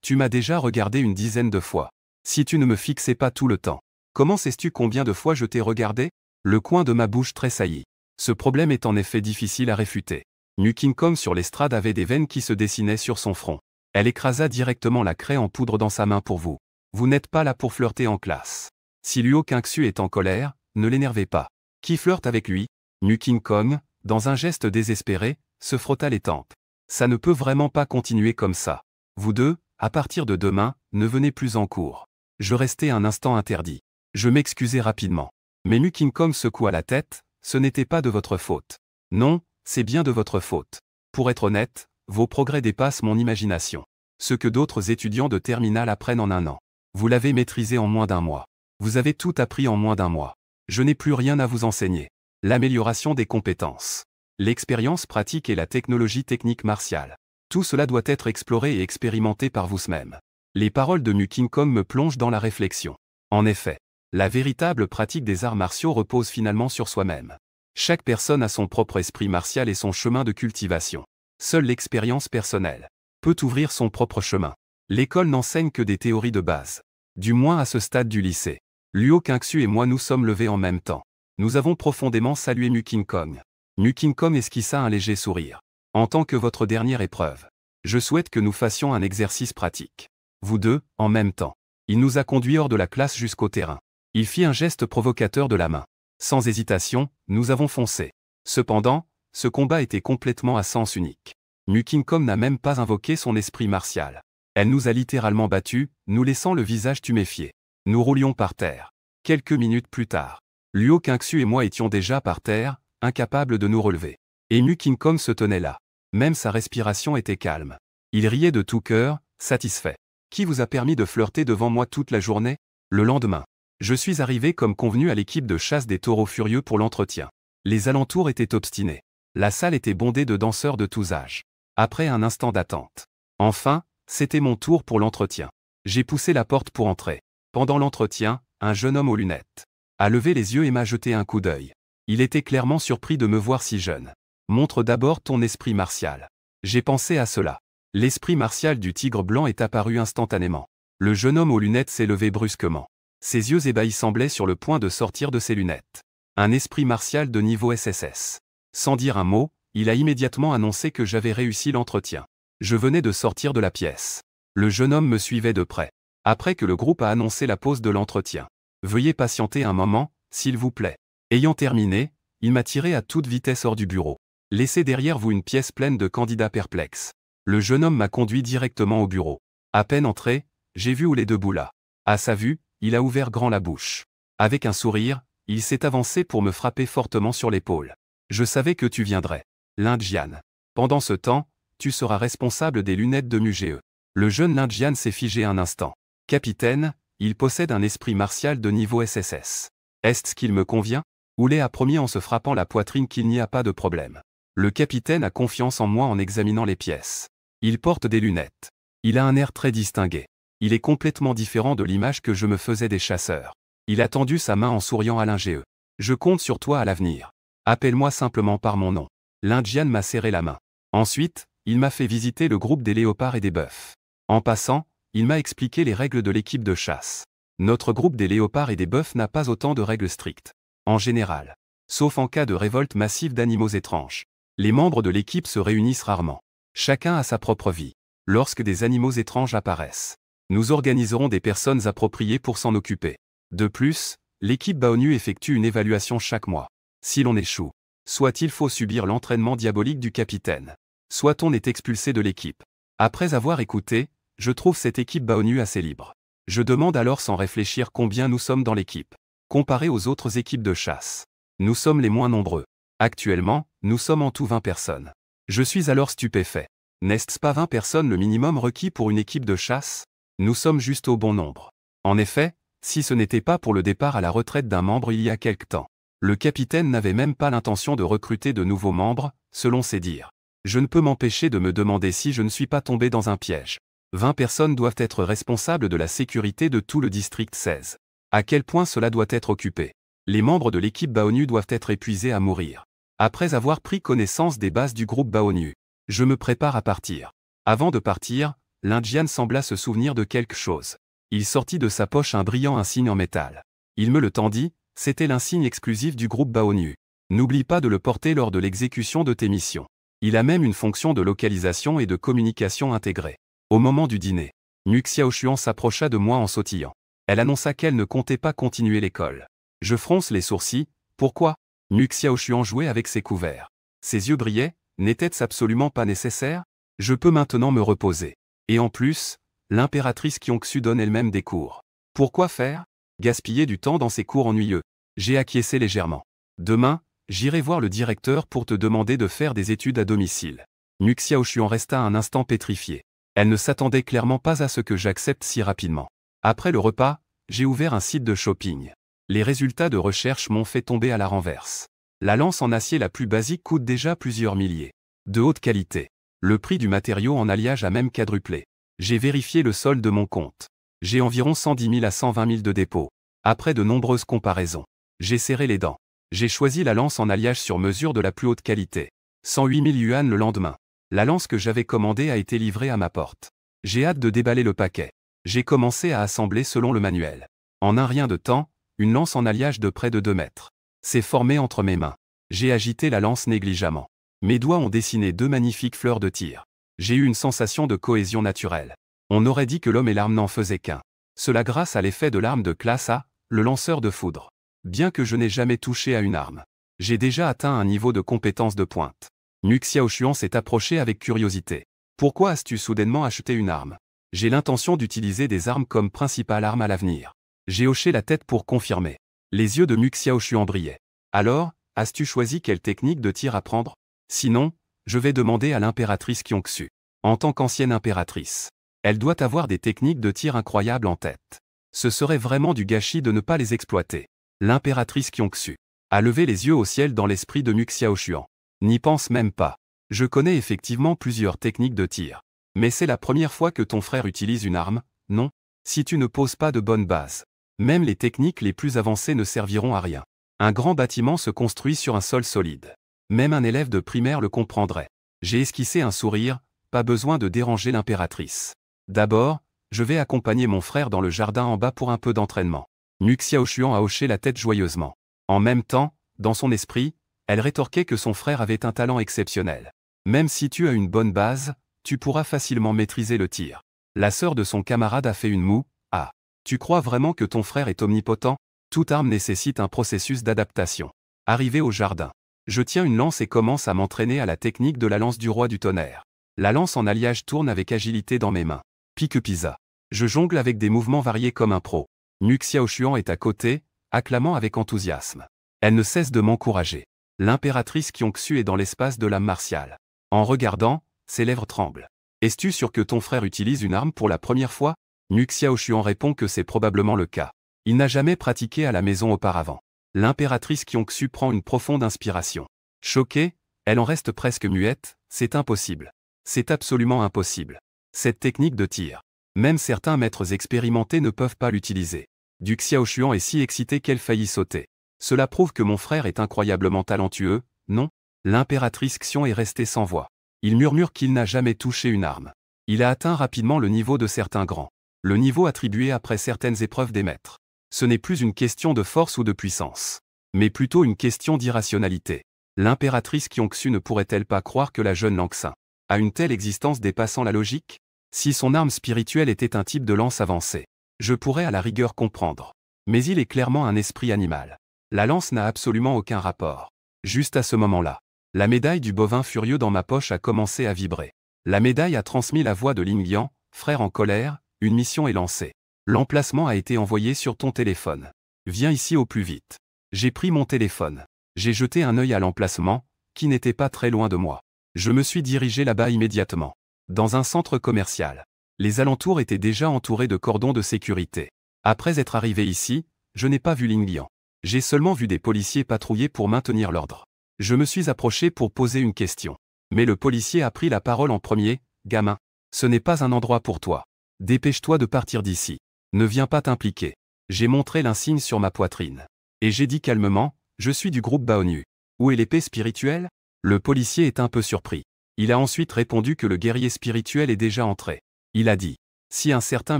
Tu m'as déjà regardé une dizaine de fois. Si tu ne me fixais pas tout le temps. Comment sais-tu combien de fois je t'ai regardé? Le coin de ma bouche tressaillit. Ce problème est en effet difficile à réfuter. Mu King Kong sur l'estrade avait des veines qui se dessinaient sur son front. Elle écrasa directement la craie en poudre dans sa main pour vous. Vous n'êtes pas là pour flirter en classe. Si Luo Qingxu est en colère, ne l'énervez pas. Qui flirte avec lui? Mu King Kong, dans un geste désespéré, se frotta les tempes. Ça ne peut vraiment pas continuer comme ça. Vous deux, à partir de demain, ne venez plus en cours. Je restai un instant interdit. Je m'excusai rapidement. Mais Mu King Kong secoua la tête, ce n'était pas de votre faute. Non, c'est bien de votre faute. Pour être honnête, vos progrès dépassent mon imagination. Ce que d'autres étudiants de terminale apprennent en un an. Vous l'avez maîtrisé en moins d'un mois. Vous avez tout appris en moins d'un mois. Je n'ai plus rien à vous enseigner. L'amélioration des compétences, l'expérience pratique et la technologie technique martiale. Tout cela doit être exploré et expérimenté par vous-même. Les paroles de Mu King Kong me plongent dans la réflexion. En effet, la véritable pratique des arts martiaux repose finalement sur soi-même. Chaque personne a son propre esprit martial et son chemin de cultivation. Seule l'expérience personnelle peut ouvrir son propre chemin. L'école n'enseigne que des théories de base. Du moins à ce stade du lycée. Luo Qingxu et moi nous sommes levés en même temps. Nous avons profondément salué Mu King Kong. Mu King Kong esquissa un léger sourire. En tant que votre dernière épreuve, je souhaite que nous fassions un exercice pratique. Vous deux, en même temps. Il nous a conduits hors de la classe jusqu'au terrain. Il fit un geste provocateur de la main. Sans hésitation, nous avons foncé. Cependant, ce combat était complètement à sens unique. Mu King Kong n'a même pas invoqué son esprit martial. Elle nous a littéralement battus, nous laissant le visage tuméfié. Nous roulions par terre. Quelques minutes plus tard, Luo Qingxu et moi étions déjà par terre, incapables de nous relever. Et Mu King Kong se tenait là. Même sa respiration était calme. Il riait de tout cœur, satisfait. Qui vous a permis de flirter devant moi toute la journée? Le lendemain, je suis arrivé comme convenu à l'équipe de chasse des taureaux furieux pour l'entretien. Les alentours étaient obstinés. La salle était bondée de danseurs de tous âges. Après un instant d'attente. Enfin, c'était mon tour pour l'entretien. J'ai poussé la porte pour entrer. Pendant l'entretien, un jeune homme aux lunettes a levé les yeux et m'a jeté un coup d'œil. Il était clairement surpris de me voir si jeune. Montre d'abord ton esprit martial. J'ai pensé à cela. L'esprit martial du tigre blanc est apparu instantanément. Le jeune homme aux lunettes s'est levé brusquement. Ses yeux ébahis semblaient sur le point de sortir de ses lunettes. Un esprit martial de niveau SSS. Sans dire un mot, il a immédiatement annoncé que j'avais réussi l'entretien. Je venais de sortir de la pièce. Le jeune homme me suivait de près. Après que le groupe a annoncé la pause de l'entretien. Veuillez patienter un moment, s'il vous plaît. Ayant terminé, il m'a tiré à toute vitesse hors du bureau. Laissez derrière vous une pièce pleine de candidats perplexes. Le jeune homme m'a conduit directement au bureau. À peine entré, j'ai vu où les debout là. À sa vue, il a ouvert grand la bouche. Avec un sourire, il s'est avancé pour me frapper fortement sur l'épaule. Je savais que tu viendrais. Lin-Jian. Pendant ce temps, tu seras responsable des lunettes de Mu-Ge. Le jeune Lin-Jian s'est figé un instant. Capitaine, il possède un esprit martial de niveau SSS. Est-ce qu'il me convient? Houlet a promis en se frappant la poitrine qu'il n'y a pas de problème. Le capitaine a confiance en moi en examinant les pièces. Il porte des lunettes. Il a un air très distingué. Il est complètement différent de l'image que je me faisais des chasseurs. Il a tendu sa main en souriant à Lin-Ge. Je compte sur toi à l'avenir. Appelle-moi simplement par mon nom. Lin-Jian m'a serré la main. Ensuite, il m'a fait visiter le groupe des léopards et des bœufs. En passant, il m'a expliqué les règles de l'équipe de chasse. Notre groupe des léopards et des bœufs n'a pas autant de règles strictes. En général. Sauf en cas de révolte massive d'animaux étranges. Les membres de l'équipe se réunissent rarement. Chacun a sa propre vie. Lorsque des animaux étranges apparaissent, nous organiserons des personnes appropriées pour s'en occuper. De plus, l'équipe Baonu effectue une évaluation chaque mois. Si l'on échoue, soit il faut subir l'entraînement diabolique du capitaine, soit on est expulsé de l'équipe. Après avoir écouté, je trouve cette équipe Baonu assez libre. Je demande alors sans réfléchir combien nous sommes dans l'équipe. Comparé aux autres équipes de chasse, nous sommes les moins nombreux. Actuellement, nous sommes en tout 20 personnes. Je suis alors stupéfait. N'est-ce pas 20 personnes le minimum requis pour une équipe de chasse? Nous sommes juste au bon nombre. En effet, si ce n'était pas pour le départ à la retraite d'un membre il y a quelque temps, le capitaine n'avait même pas l'intention de recruter de nouveaux membres, selon ses dires. Je ne peux m'empêcher de me demander si je ne suis pas tombé dans un piège. 20 personnes doivent être responsables de la sécurité de tout le district 16. À quel point cela doit être occupé? Les membres de l'équipe Baonu doivent être épuisés à mourir. Après avoir pris connaissance des bases du groupe Baonu, je me prépare à partir. Avant de partir, Lin-Jian sembla se souvenir de quelque chose. Il sortit de sa poche un brillant insigne en métal. Il me le tendit, c'était l'insigne exclusif du groupe Baonu. N'oublie pas de le porter lors de l'exécution de tes missions. Il a même une fonction de localisation et de communication intégrée. Au moment du dîner, Mu Xiaochuan s'approcha de moi en sautillant. Elle annonça qu'elle ne comptait pas continuer l'école. Je fronce les sourcils, pourquoi? Mu Xiaochuan jouait avec ses couverts. Ses yeux brillaient, n'était-ce absolument pas nécessaire? Je peux maintenant me reposer. Et en plus, l'impératrice Qingxu donne elle-même des cours. Pourquoi faire? gaspiller du temps dans ces cours ennuyeux. J'ai acquiescé légèrement. Demain, j'irai voir le directeur pour te demander de faire des études à domicile. Nu Xiaochuan resta un instant pétrifiée. Elle ne s'attendait clairement pas à ce que j'accepte si rapidement. Après le repas, j'ai ouvert un site de shopping. Les résultats de recherche m'ont fait tomber à la renverse. La lance en acier la plus basique coûte déjà plusieurs milliers. De haute qualité. Le prix du matériau en alliage a même quadruplé. J'ai vérifié le solde de mon compte. J'ai environ 110 000 à 120 000 de dépôt. Après de nombreuses comparaisons, j'ai serré les dents. J'ai choisi la lance en alliage sur mesure de la plus haute qualité. 108 000 yuan le lendemain. La lance que j'avais commandée a été livrée à ma porte. J'ai hâte de déballer le paquet. J'ai commencé à assembler selon le manuel. En un rien de temps, une lance en alliage de près de 2 mètres s'est formée entre mes mains. J'ai agité la lance négligemment. Mes doigts ont dessiné 2 magnifiques fleurs de tir. J'ai eu une sensation de cohésion naturelle. On aurait dit que l'homme et l'arme n'en faisaient qu'un. Cela grâce à l'effet de l'arme de classe A, le lanceur de foudre. Bien que je n'ai jamais touché à une arme, j'ai déjà atteint un niveau de compétence de pointe. Nu Xiaochuan s'est approché avec curiosité. Pourquoi as-tu soudainement acheté une arme? J'ai l'intention d'utiliser des armes comme principale arme à l'avenir. J'ai hoché la tête pour confirmer. Les yeux de Nu Xiaochuan brillaient. Alors, as-tu choisi quelle technique de tir apprendre? Sinon, je vais demander à l'impératrice Kyongshu. En tant qu'ancienne impératrice, elle doit avoir des techniques de tir incroyables en tête. Ce serait vraiment du gâchis de ne pas les exploiter. L'impératrice Kyongshu a levé les yeux au ciel dans l'esprit de Nu Xiaochuan. N'y pense même pas. Je connais effectivement plusieurs techniques de tir. Mais c'est la première fois que ton frère utilise une arme, non? Si tu ne poses pas de bonnes bases, même les techniques les plus avancées ne serviront à rien. Un grand bâtiment se construit sur un sol solide. Même un élève de primaire le comprendrait. J'ai esquissé un sourire, pas besoin de déranger l'impératrice. D'abord, je vais accompagner mon frère dans le jardin en bas pour un peu d'entraînement. Nu Xiaochuan a hoché la tête joyeusement. En même temps, dans son esprit, elle rétorquait que son frère avait un talent exceptionnel. Même si tu as une bonne base, tu pourras facilement maîtriser le tir. La sœur de son camarade a fait une moue. Ah, tu crois vraiment que ton frère est omnipotent? Toute arme nécessite un processus d'adaptation. Arrivé au jardin, je tiens une lance et commence à m'entraîner à la technique de la lance du roi du tonnerre. La lance en alliage tourne avec agilité dans mes mains. Pique-pisa. Je jongle avec des mouvements variés comme un pro. Nu Xiaochuan est à côté, acclamant avec enthousiasme. Elle ne cesse de m'encourager. L'impératrice Kyongshu est dans l'espace de l'âme martiale. En regardant, ses lèvres tremblent. Es-tu sûr que ton frère utilise une arme pour la première fois? Nu Xiaochuan répond que c'est probablement le cas. Il n'a jamais pratiqué à la maison auparavant. L'impératrice Kyongshu prend une profonde inspiration. Choquée, elle en reste presque muette. C'est impossible. C'est absolument impossible. Cette technique de tir, même certains maîtres expérimentés ne peuvent pas l'utiliser. Du Xiaochuan est si excité qu'elle faillit sauter. Cela prouve que mon frère est incroyablement talentueux, non? L'impératrice Xion est restée sans voix. Il murmure qu'il n'a jamais touché une arme. Il a atteint rapidement le niveau de certains grands. Le niveau attribué après certaines épreuves des maîtres. Ce n'est plus une question de force ou de puissance, mais plutôt une question d'irrationalité. L'impératrice Kyongshu ne pourrait-elle pas croire que la jeune Langxin a une telle existence dépassant la logique? Si son arme spirituelle était un type de lance avancée, je pourrais à la rigueur comprendre. Mais il est clairement un esprit animal. La lance n'a absolument aucun rapport. Juste à ce moment-là, la médaille du bovin furieux dans ma poche a commencé à vibrer. La médaille a transmis la voix de Ling Liang, frère en colère, une mission est lancée. L'emplacement a été envoyé sur ton téléphone. Viens ici au plus vite. J'ai pris mon téléphone. J'ai jeté un œil à l'emplacement, qui n'était pas très loin de moi. Je me suis dirigé là-bas immédiatement. Dans un centre commercial. Les alentours étaient déjà entourés de cordons de sécurité. Après être arrivé ici, je n'ai pas vu Ling Liang. J'ai seulement vu des policiers patrouiller pour maintenir l'ordre. Je me suis approché pour poser une question. Mais le policier a pris la parole en premier. Gamin, ce n'est pas un endroit pour toi. Dépêche-toi de partir d'ici. Ne viens pas t'impliquer. J'ai montré l'insigne sur ma poitrine. Et j'ai dit calmement, je suis du groupe Baonu. Où est l'épée spirituelle? Le policier est un peu surpris. Il a ensuite répondu que le guerrier spirituel est déjà entré. Il a dit, si un certain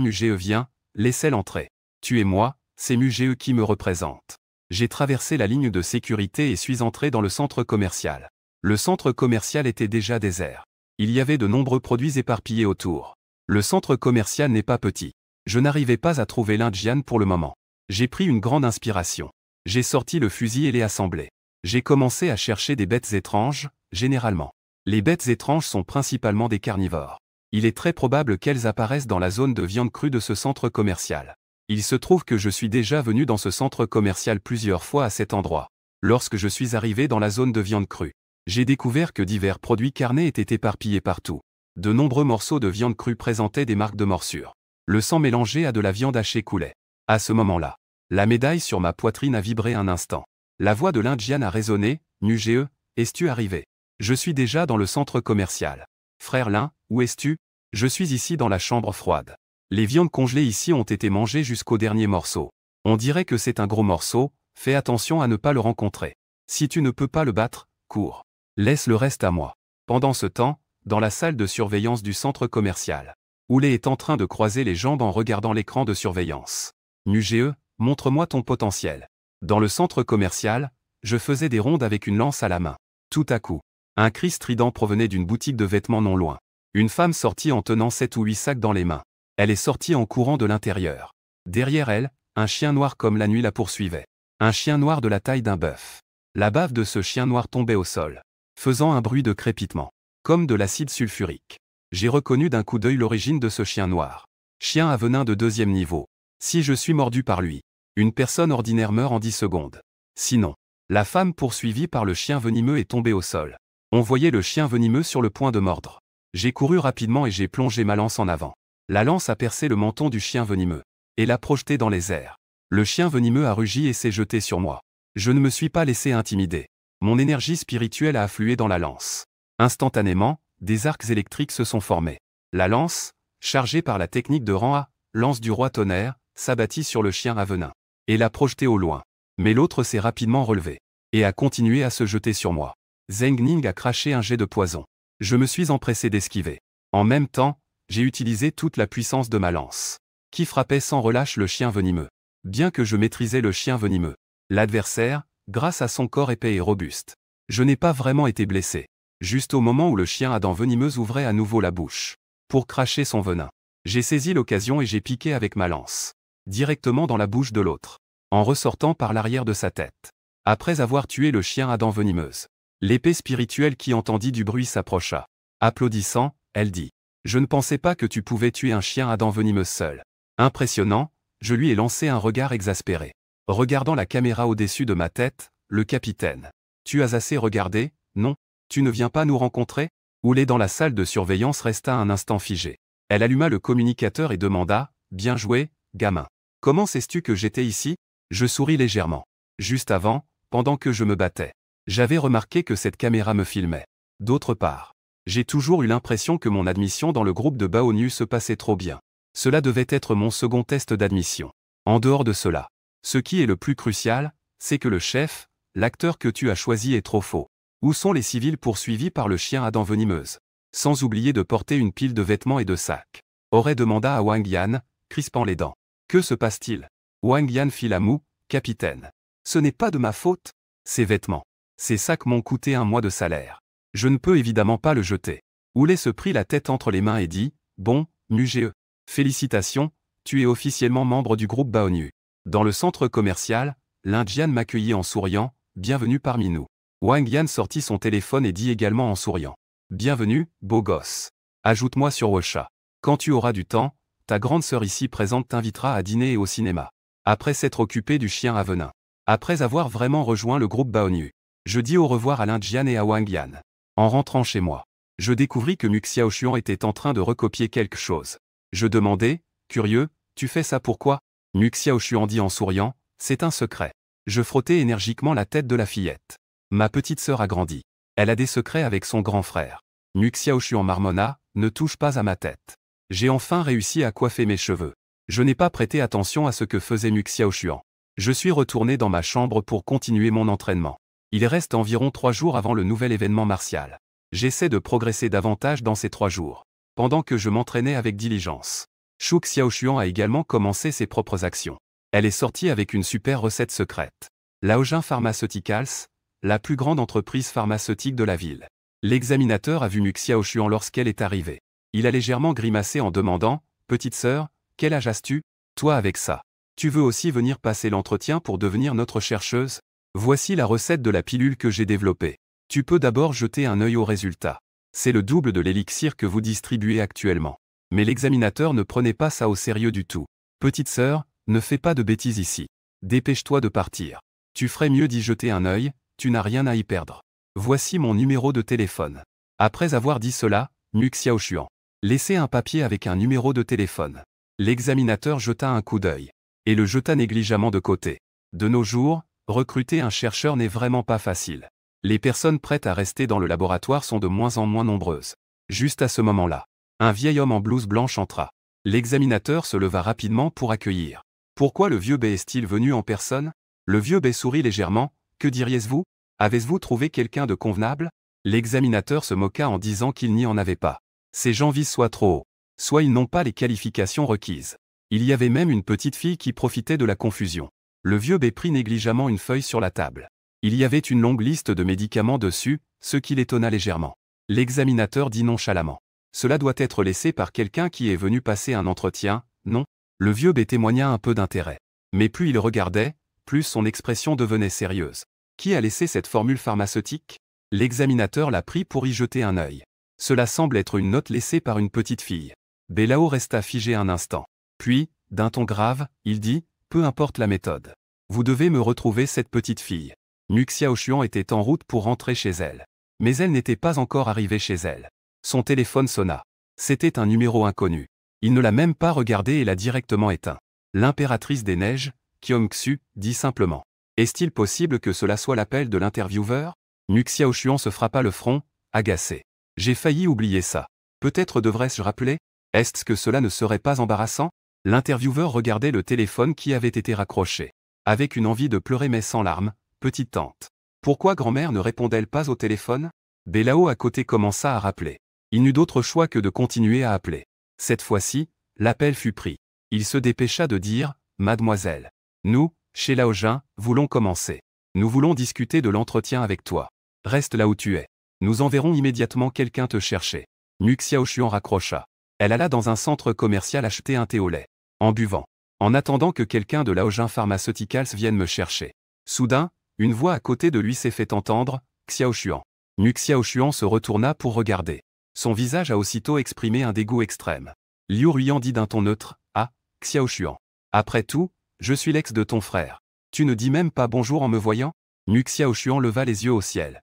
Mugee vient, laissez-le entrer. Tu et moi, c'est Mugee qui me représente. J'ai traversé la ligne de sécurité et suis entré dans le centre commercial. Le centre commercial était déjà désert. Il y avait de nombreux produits éparpillés autour. Le centre commercial n'est pas petit. Je n'arrivais pas à trouver l'Indian pour le moment. J'ai pris une grande inspiration. J'ai sorti le fusil et l'ai assemblé. J'ai commencé à chercher des bêtes étranges, généralement. Les bêtes étranges sont principalement des carnivores. Il est très probable qu'elles apparaissent dans la zone de viande crue de ce centre commercial. Il se trouve que je suis déjà venu dans ce centre commercial plusieurs fois à cet endroit. Lorsque je suis arrivé dans la zone de viande crue, j'ai découvert que divers produits carnés étaient éparpillés partout. De nombreux morceaux de viande crue présentaient des marques de morsure. Le sang mélangé à de la viande hachée coulait. À ce moment-là, la médaille sur ma poitrine a vibré un instant. La voix de l'Indienne a résonné. « Nuge, es-tu arrivé? Je suis déjà dans le centre commercial. Frère Lin, où es-tu? Je suis ici dans la chambre froide. Les viandes congelées ici ont été mangées jusqu'au dernier morceau. On dirait que c'est un gros morceau, fais attention à ne pas le rencontrer. Si tu ne peux pas le battre, cours. Laisse le reste à moi. » Pendant ce temps, dans la salle de surveillance du centre commercial, Oulé est en train de croiser les jambes en regardant l'écran de surveillance. « Nuge, montre-moi ton potentiel. » Dans le centre commercial, je faisais des rondes avec une lance à la main. Tout à coup, un cri strident provenait d'une boutique de vêtements non loin. Une femme sortit en tenant 7 ou 8 sacs dans les mains. Elle est sortie en courant de l'intérieur. Derrière elle, un chien noir comme la nuit la poursuivait. Un chien noir de la taille d'un bœuf. La bave de ce chien noir tombait au sol, faisant un bruit de crépitement, comme de l'acide sulfurique. J'ai reconnu d'un coup d'œil l'origine de ce chien noir. Chien à venin de 2e niveau. Si je suis mordu par lui, une personne ordinaire meurt en 10 secondes. Sinon, la femme poursuivie par le chien venimeux est tombée au sol. On voyait le chien venimeux sur le point de mordre. J'ai couru rapidement et j'ai plongé ma lance en avant. La lance a percé le menton du chien venimeux et l'a projeté dans les airs. Le chien venimeux a rugi et s'est jeté sur moi. Je ne me suis pas laissé intimider. Mon énergie spirituelle a afflué dans la lance. Instantanément, des arcs électriques se sont formés. La lance, chargée par la technique de rang A, lance du roi tonnerre, s'abattit sur le chien à venin et l'a projeté au loin. Mais l'autre s'est rapidement relevé et a continué à se jeter sur moi. Zheng Ning a craché un jet de poison. Je me suis empressé d'esquiver. En même temps, j'ai utilisé toute la puissance de ma lance, qui frappait sans relâche le chien venimeux. Bien que je maîtrisais le chien venimeux, l'adversaire, grâce à son corps épais et robuste, je n'ai pas vraiment été blessé. Juste au moment où le chien à dents venimeuses ouvrait à nouveau la bouche pour cracher son venin, j'ai saisi l'occasion et j'ai piqué avec ma lance directement dans la bouche de l'autre, en ressortant par l'arrière de sa tête. Après avoir tué le chien à dents venimeuses, l'épée spirituelle qui entendit du bruit s'approcha. Applaudissant, elle dit: « Je ne pensais pas que tu pouvais tuer un chien à dents venimeuses seul. » Impressionnant, je lui ai lancé un regard exaspéré. Regardant la caméra au-dessus de ma tête, le capitaine: « Tu as assez regardé, non? Tu ne viens pas nous rencontrer? » Oulé dans la salle de surveillance resta un instant figé. Elle alluma le communicateur et demanda: « Bien joué, gamin. Comment sais-tu que j'étais ici? » Je souris légèrement. Juste avant, pendant que je me battais, j'avais remarqué que cette caméra me filmait. D'autre part, j'ai toujours eu l'impression que mon admission dans le groupe de Baonu se passait trop bien. Cela devait être mon second test d'admission. En dehors de cela, ce qui est le plus crucial, c'est que le chef, l'acteur que tu as choisi est trop faux. Où sont les civils poursuivis par le chien à dents venimeuses? Sans oublier de porter une pile de vêtements et de sacs. Aurait demanda à Wang Yan, crispant les dents. Que se passe-t-il? Wang Yan fit la moue: « Capitaine. Ce n'est pas de ma faute. Ces vêtements, ces sacs m'ont coûté 1 mois de salaire. Je ne peux évidemment pas le jeter. » Oulé se prit la tête entre les mains et dit: « Bon, Nuge, félicitations, tu es officiellement membre du groupe Baonu. » Dans le centre commercial, l'Indienne m'accueillit en souriant: « Bienvenue parmi nous. » Wang Yan sortit son téléphone et dit également en souriant: « Bienvenue, beau gosse. Ajoute-moi sur WeChat. Quand tu auras du temps, ta grande sœur ici présente t'invitera à dîner et au cinéma. » Après s'être occupé du chien à venin, après avoir vraiment rejoint le groupe Baonu, je dis au revoir à l'Indienne et à Wang Yan. En rentrant chez moi, je découvris que Mu Xiaochuan était en train de recopier quelque chose. Je demandai, curieux: « Tu fais ça pourquoi? » Mu Xiaochuan dit en souriant: « C'est un secret. » Je frottai énergiquement la tête de la fillette. Ma petite sœur a grandi. Elle a des secrets avec son grand frère. Mu Xiaochuan marmonna: « Ne touche pas à ma tête. J'ai enfin réussi à coiffer mes cheveux. » Je n'ai pas prêté attention à ce que faisait Mu Xiaochuan. Je suis retourné dans ma chambre pour continuer mon entraînement. Il reste environ 3 jours avant le nouvel événement martial. J'essaie de progresser davantage dans ces 3 jours, pendant que je m'entraînais avec diligence. Shu Xiaochuan a également commencé ses propres actions. Elle est sortie avec une super recette secrète. Laojin Pharmaceuticals, la plus grande entreprise pharmaceutique de la ville. L'examinateur a vu Mu Xiaochuan lorsqu'elle est arrivée. Il a légèrement grimacé en demandant: « Petite sœur, quel âge as-tu? Toi avec ça. Tu veux aussi venir passer l'entretien pour devenir notre chercheuse? Voici la recette de la pilule que j'ai développée. Tu peux d'abord jeter un œil aux résultats. C'est le double de l'élixir que vous distribuez actuellement. » Mais l'examinateur ne prenait pas ça au sérieux du tout. « Petite sœur, ne fais pas de bêtises ici. Dépêche-toi de partir. Tu ferais mieux d'y jeter un œil, tu n'as rien à y perdre. Voici mon numéro de téléphone. Après avoir dit cela, Mu Xiaochuan laissait un papier avec un numéro de téléphone. L'examinateur jeta un coup d'œil et le jeta négligemment de côté. De nos jours, recruter un chercheur n'est vraiment pas facile. Les personnes prêtes à rester dans le laboratoire sont de moins en moins nombreuses. Juste à ce moment-là, un vieil homme en blouse blanche entra. L'examinateur se leva rapidement pour accueillir. Pourquoi le vieux B est-il venu en personne? Le vieux B sourit légèrement. Que diriez-vous? Avez-vous trouvé quelqu'un de convenable? L'examinateur se moqua en disant qu'il n'y en avait pas. Ces gens visent soit trop haut, soit ils n'ont pas les qualifications requises. Il y avait même une petite fille qui profitait de la confusion. Le vieux B prit négligemment une feuille sur la table. Il y avait une longue liste de médicaments dessus, ce qui l'étonna légèrement. L'examinateur dit nonchalamment. Cela doit être laissé par quelqu'un qui est venu passer un entretien, non? Le vieux B témoigna un peu d'intérêt. Mais plus il regardait, plus son expression devenait sérieuse. Qui a laissé cette formule pharmaceutique? L'examinateur la prit pour y jeter un œil. Cela semble être une note laissée par une petite fille. Belao resta figé un instant. Puis, d'un ton grave, il dit, peu importe la méthode. Vous devez me retrouver cette petite fille. Mu Xiaochuan était en route pour rentrer chez elle. Mais elle n'était pas encore arrivée chez elle. Son téléphone sonna. C'était un numéro inconnu. Il ne l'a même pas regardé et l'a directement éteint. L'impératrice des neiges, Kyongsu, dit simplement. Est-il possible que cela soit l'appel de l'intervieweur? Mu Xiaochuan se frappa le front, agacé. J'ai failli oublier ça. Peut-être devrais-je rappeler? Est-ce que cela ne serait pas embarrassant? L'intervieweur regardait le téléphone qui avait été raccroché. Avec une envie de pleurer mais sans larmes, petite tante. Pourquoi grand-mère ne répondait-elle pas au téléphone? Belao à côté commença à rappeler. Il n'eut d'autre choix que de continuer à appeler. Cette fois-ci, l'appel fut pris. Il se dépêcha de dire, Mademoiselle. Nous, chez Laojin, voulons commencer. Nous voulons discuter de l'entretien avec toi. Reste là où tu es. Nous enverrons immédiatement quelqu'un te chercher. Mu Xiaochuan raccrocha. Elle alla dans un centre commercial acheter un thé au lait. En buvant. En attendant que quelqu'un de Laojin Pharmaceuticals vienne me chercher. Soudain, une voix à côté de lui s'est fait entendre, Xiaochuan. Mu Xiaochuan se retourna pour regarder. Son visage a aussitôt exprimé un dégoût extrême. Liu Ruyan dit d'un ton neutre, ah, Xiaochuan. Après tout, je suis l'ex de ton frère. Tu ne dis même pas bonjour en me voyant? Mu Xiaochuan leva les yeux au ciel.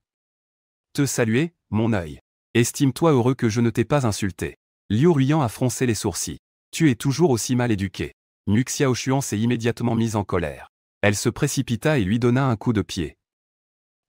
Te saluer, mon œil. Estime-toi heureux que je ne t'ai pas insulté. Liu Ruyan a froncé les sourcils. Tu es toujours aussi mal éduqué. Mu Xiaochuan s'est immédiatement mise en colère. Elle se précipita et lui donna un coup de pied.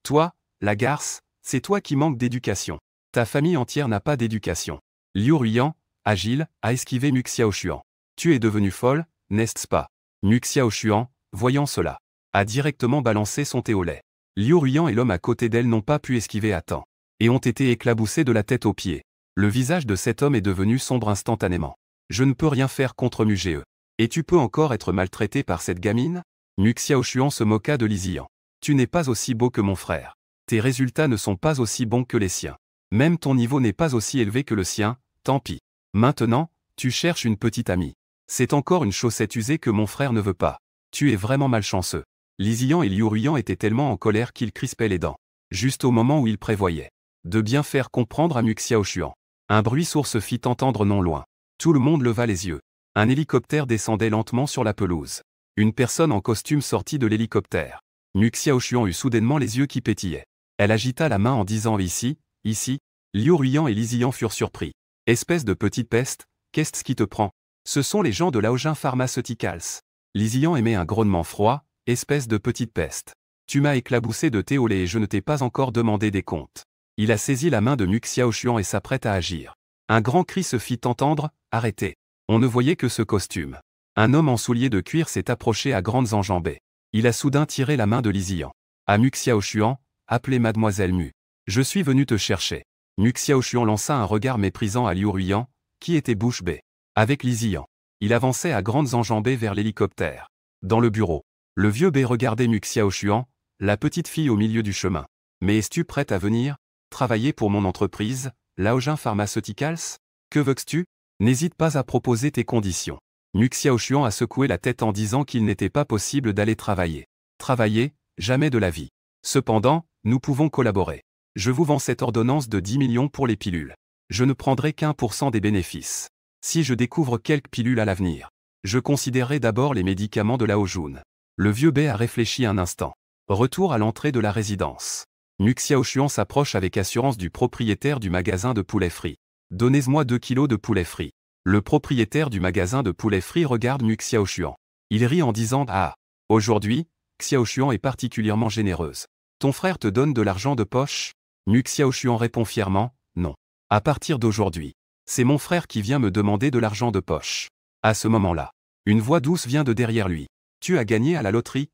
Toi, la garce, c'est toi qui manques d'éducation. Ta famille entière n'a pas d'éducation. Liu Ruyan, agile, a esquivé Mu Xiaochuan. Tu es devenue folle, n'est-ce pas? Mu Xiaochuan, voyant cela, a directement balancé son thé au lait. Liu Ruyan et l'homme à côté d'elle n'ont pas pu esquiver à temps, et ont été éclaboussés de la tête aux pieds. Le visage de cet homme est devenu sombre instantanément. Je ne peux rien faire contre Mu-Ge. Et tu peux encore être maltraité par cette gamine? Mu Xiaochuan se moqua de Li Ziyan. Tu n'es pas aussi beau que mon frère. Tes résultats ne sont pas aussi bons que les siens. Même ton niveau n'est pas aussi élevé que le sien, tant pis. Maintenant, tu cherches une petite amie. C'est encore une chaussette usée que mon frère ne veut pas. Tu es vraiment malchanceux. Li Ziyan et Liu Ruyan étaient tellement en colère qu'ils crispaient les dents. Juste au moment où ils prévoyaient de bien faire comprendre à Mu Xiaochuan. Un bruit sourd se fit entendre non loin. Tout le monde leva les yeux. Un hélicoptère descendait lentement sur la pelouse. Une personne en costume sortit de l'hélicoptère. Mu Xiaochuan eut soudainement les yeux qui pétillaient. Elle agita la main en disant ici, ici. Liu Ruyan et Li Ziyan furent surpris. Espèce de petite peste, qu'est-ce qui te prend? Ce sont les gens de Laojin Pharmaceuticals. Li Ziyan émet un grognement froid, espèce de petite peste. Tu m'as éclaboussé de thé au lait et je ne t'ai pas encore demandé des comptes. Il a saisi la main de Mu Xiaochuan et s'apprête à agir. Un grand cri se fit entendre, arrêtez. On ne voyait que ce costume. Un homme en souliers de cuir s'est approché à grandes enjambées. Il a soudain tiré la main de Li Ziyan. À Mu Xiaochuan, appelez Mademoiselle Mu. Je suis venu te chercher. Mu Xiaochuan lança un regard méprisant à Liu Ruyan, qui était bouche bée. Avec Li Ziyan. Il avançait à grandes enjambées vers l'hélicoptère. Dans le bureau. Le vieux B regardait Mu Xiaochuan, la petite fille au milieu du chemin. Mais es-tu prête à venir travailler pour mon entreprise, Laojin Pharmaceuticals? Que veux-tu? N'hésite pas à proposer tes conditions. Mu Xiaochuan a secoué la tête en disant qu'il n'était pas possible d'aller travailler. Travailler, jamais de la vie. Cependant, nous pouvons collaborer. Je vous vends cette ordonnance de 10 millions pour les pilules. Je ne prendrai qu'1% des bénéfices. Si je découvre quelques pilules à l'avenir, Je considérerai d'abord les médicaments de Lao Jun. Le vieux Bei a réfléchi un instant. Retour à l'entrée de la résidence. Nu Xiaoshuan s'approche avec assurance du propriétaire du magasin de poulet frit. Donnez-moi 2 kilos de poulet frit. Le propriétaire du magasin de poulet frit regarde Nu Xiaoshuan. Il rit en disant « Ah, aujourd'hui, Xiaoshuan est particulièrement généreuse. Ton frère te donne de l'argent de poche ?» Nu Xiaoshuan répond fièrement « Non. À partir d'aujourd'hui, c'est mon frère qui vient me demander de l'argent de poche. » À ce moment-là, une voix douce vient de derrière lui. « Tu as gagné à la loterie ?»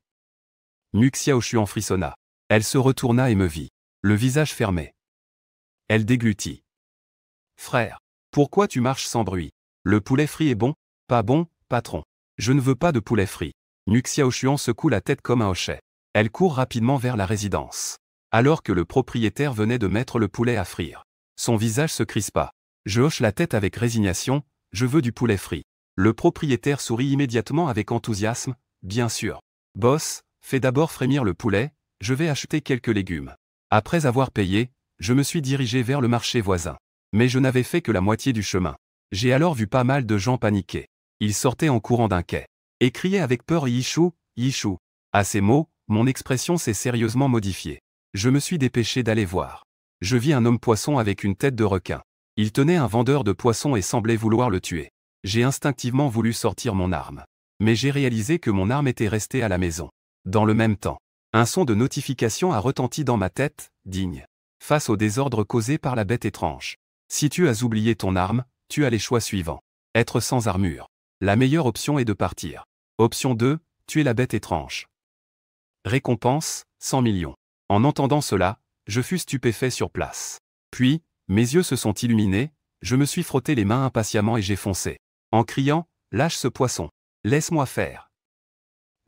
Nu Xiaoshuan frissonna. Elle se retourna et me vit, le visage fermé. Elle déglutit. « Frère, pourquoi tu marches sans bruit? Le poulet frit est bon? Pas bon, patron. Je ne veux pas de poulet frit. » Nu Xiaoshuan secoue la tête comme un hochet. Elle court rapidement vers la résidence. Alors que le propriétaire venait de mettre le poulet à frire. Son visage se crispa. Je hoche la tête avec résignation, je veux du poulet frit. Le propriétaire sourit immédiatement avec enthousiasme, bien sûr. Boss, fais d'abord frémir le poulet, je vais acheter quelques légumes. Après avoir payé, je me suis dirigé vers le marché voisin. Mais je n'avais fait que la moitié du chemin. J'ai alors vu pas mal de gens paniquer. Ils sortaient en courant d'un quai. Et criaient avec peur Yishu, Yishu. À ces mots, mon expression s'est sérieusement modifiée. Je me suis dépêché d'aller voir. Je vis un homme poisson avec une tête de requin. Il tenait un vendeur de poissons et semblait vouloir le tuer. J'ai instinctivement voulu sortir mon arme. Mais j'ai réalisé que mon arme était restée à la maison. Dans le même temps, un son de notification a retenti dans ma tête, digne. Face au désordre causé par la bête étrange. Si tu as oublié ton arme, tu as les choix suivants. Être sans armure. La meilleure option est de partir. Option 2, tuer la bête étrange. Récompense, 100 millions. En entendant cela, je fus stupéfait sur place. Puis, mes yeux se sont illuminés, je me suis frotté les mains impatiemment et j'ai foncé. En criant, lâche ce poisson. Laisse-moi faire.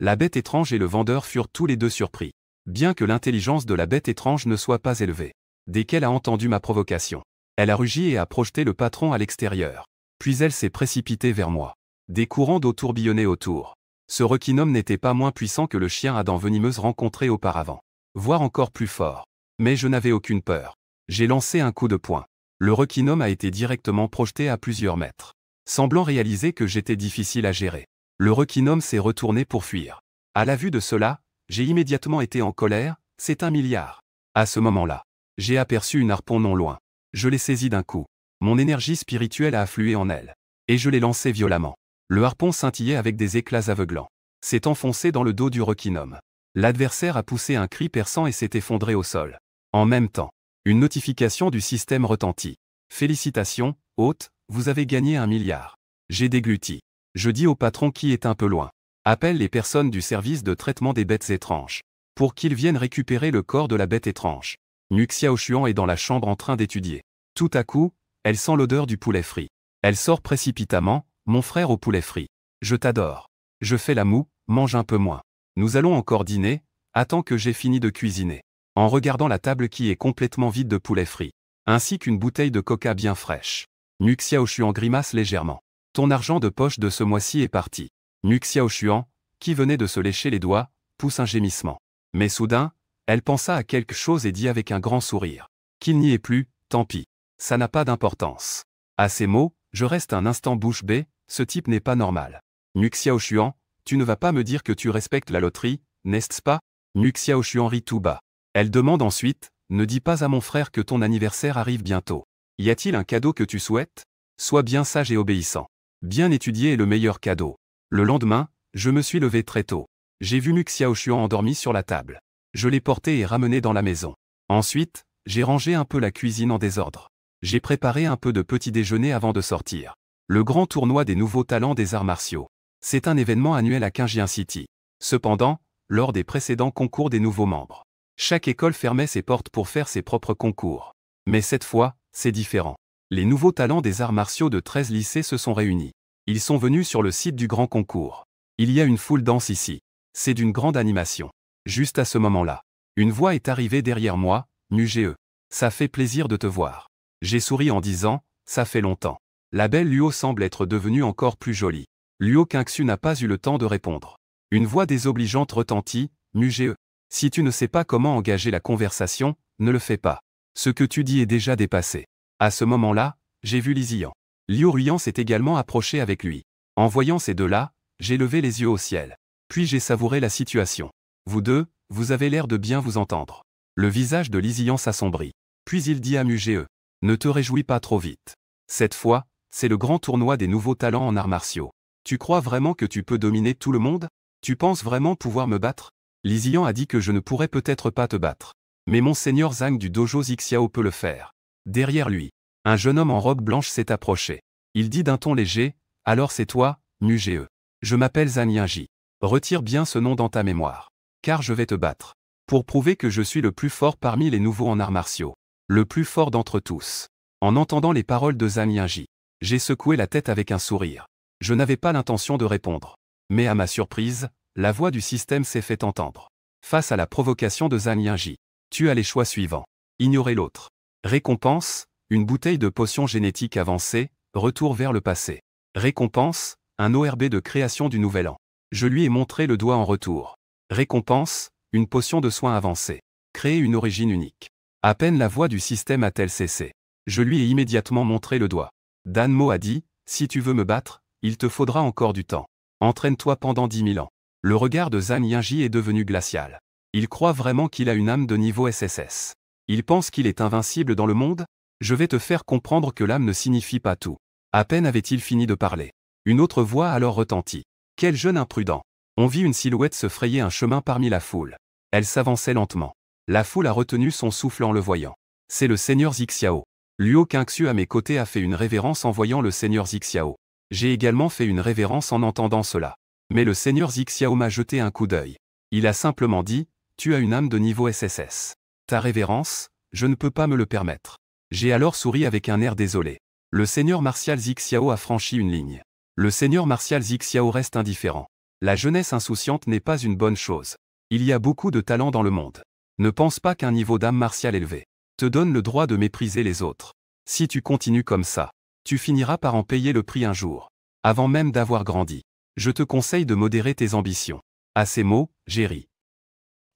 La bête étrange et le vendeur furent tous les deux surpris. Bien que l'intelligence de la bête étrange ne soit pas élevée. Dès qu'elle a entendu ma provocation, elle a rugi et a projeté le patron à l'extérieur. Puis elle s'est précipitée vers moi. Des courants d'eau tourbillonnaient autour. Ce requinome n'était pas moins puissant que le chien à dents venimeuses rencontré auparavant. Voire encore plus fort. Mais je n'avais aucune peur. J'ai lancé un coup de poing. Le requinome a été directement projeté à plusieurs mètres. Semblant réaliser que j'étais difficile à gérer. Le requinome s'est retourné pour fuir. À la vue de cela, j'ai immédiatement été en colère, c'est 1 milliard. À ce moment-là, j'ai aperçu une harpon non loin. Je l'ai saisie d'un coup. Mon énergie spirituelle a afflué en elle. Et je l'ai lancée violemment. Le harpon scintillait avec des éclats aveuglants. S'est enfoncé dans le dos du requinome. L'adversaire a poussé un cri perçant et s'est effondré au sol. En même temps, une notification du système retentit. Félicitations, hôte, vous avez gagné 1 milliard. J'ai dégluti. Je dis au patron qui est un peu loin. Appelle les personnes du service de traitement des bêtes étranges. Pour qu'ils viennent récupérer le corps de la bête étrange. Nu Xiaoshuan est dans la chambre en train d'étudier. Tout à coup, elle sent l'odeur du poulet frit. Elle sort précipitamment, mon frère au poulet frit. Je t'adore. Je fais la moue, mange un peu moins. Nous allons encore dîner, attends que j'ai fini de cuisiner. En regardant la table qui est complètement vide de poulet frit. Ainsi qu'une bouteille de coca bien fraîche. Nu Xiaoshuan grimace légèrement. Ton argent de poche de ce mois-ci est parti. Nu Xiaoshuan, qui venait de se lécher les doigts, pousse un gémissement. Mais soudain, elle pensa à quelque chose et dit avec un grand sourire. Qu'il n'y ait plus, tant pis. Ça n'a pas d'importance. À ces mots, je reste un instant bouche bée, ce type n'est pas normal. Nu Xiaoshuan, tu ne vas pas me dire que tu respectes la loterie, n'est-ce pas? Nu Xiaoshuan rit tout bas. Elle demande ensuite, ne dis pas à mon frère que ton anniversaire arrive bientôt. Y a-t-il un cadeau que tu souhaites? Sois bien sage et obéissant. Bien étudié est le meilleur cadeau. Le lendemain, je me suis levé très tôt. J'ai vu Nu Xiaoshuan endormi sur la table. Je l'ai porté et ramené dans la maison. Ensuite, j'ai rangé un peu la cuisine en désordre. J'ai préparé un peu de petit déjeuner avant de sortir. Le grand tournoi des nouveaux talents des arts martiaux. C'est un événement annuel à Qingjian City. Cependant, lors des précédents concours des nouveaux membres, chaque école fermait ses portes pour faire ses propres concours. Mais cette fois, c'est différent. Les nouveaux talents des arts martiaux de 13 lycées se sont réunis. Ils sont venus sur le site du grand concours. Il y a une foule dense ici. C'est d'une grande animation. Juste à ce moment-là, une voix est arrivée derrière moi, Nu-Ge. Ça fait plaisir de te voir. J'ai souri en disant, ça fait longtemps. La belle Luo semble être devenue encore plus jolie. Luo Qingxu n'a pas eu le temps de répondre. Une voix désobligeante retentit, Nu-Ge. Si tu ne sais pas comment engager la conversation, ne le fais pas. Ce que tu dis est déjà dépassé. À ce moment-là, j'ai vu Li Ziyan. Liu Ruyan s'est également approché avec lui. En voyant ces deux-là, j'ai levé les yeux au ciel. Puis j'ai savouré la situation. Vous deux, vous avez l'air de bien vous entendre. Le visage de Lysian s'assombrit. Puis il dit à Mugéeux. Ne te réjouis pas trop vite. Cette fois, c'est le grand tournoi des nouveaux talents en arts martiaux. Tu crois vraiment que tu peux dominer tout le monde? Tu penses vraiment pouvoir me battre? Lysian a dit que je ne pourrais peut-être pas te battre. Mais mon seigneur Zhang du dojo Xiao peut le faire. Derrière lui, un jeune homme en robe blanche s'est approché. Il dit d'un ton léger, alors c'est toi, Mugéeux. Je m'appelle Zhang Yinji. Retire bien ce nom dans ta mémoire. Car je vais te battre. Pour prouver que je suis le plus fort parmi les nouveaux en arts martiaux. Le plus fort d'entre tous. En entendant les paroles de Zhang Yinji, j'ai secoué la tête avec un sourire. Je n'avais pas l'intention de répondre. Mais à ma surprise, la voix du système s'est fait entendre. Face à la provocation de Zhang Yinji, tu as les choix suivants. Ignorer l'autre. Récompense, une bouteille de potion génétique avancée, retour vers le passé. Récompense, un ORB de création du nouvel an. Je lui ai montré le doigt en retour. Récompense, une potion de soins avancée. Créer une origine unique. À peine la voix du système a-t-elle cessé. Je lui ai immédiatement montré le doigt. Danmo a dit, si tu veux me battre, il te faudra encore du temps. Entraîne-toi pendant 10 000 ans. Le regard de Zhang Yinji est devenu glacial. Il croit vraiment qu'il a une âme de niveau SSS. Il pense qu'il est invincible dans le monde? Je vais te faire comprendre que l'âme ne signifie pas tout. À peine avait-il fini de parler. Une autre voix alors retentit. Quel jeune imprudent! On vit une silhouette se frayer un chemin parmi la foule. Elle s'avançait lentement. La foule a retenu son souffle en le voyant. C'est le seigneur Xiao. Luo Qingxu à mes côtés a fait une révérence en voyant le seigneur Xiao. J'ai également fait une révérence en entendant cela. Mais le seigneur Xiao m'a jeté un coup d'œil. Il a simplement dit, tu as une âme de niveau SSS. Ta révérence, je ne peux pas me le permettre. J'ai alors souri avec un air désolé. Le seigneur martial Xiao a franchi une ligne. Le seigneur martial Xiao reste indifférent. La jeunesse insouciante n'est pas une bonne chose. Il y a beaucoup de talent dans le monde. Ne pense pas qu'un niveau d'âme martiale élevé te donne le droit de mépriser les autres. Si tu continues comme ça, tu finiras par en payer le prix un jour. Avant même d'avoir grandi. Je te conseille de modérer tes ambitions. À ces mots, j'ai ri.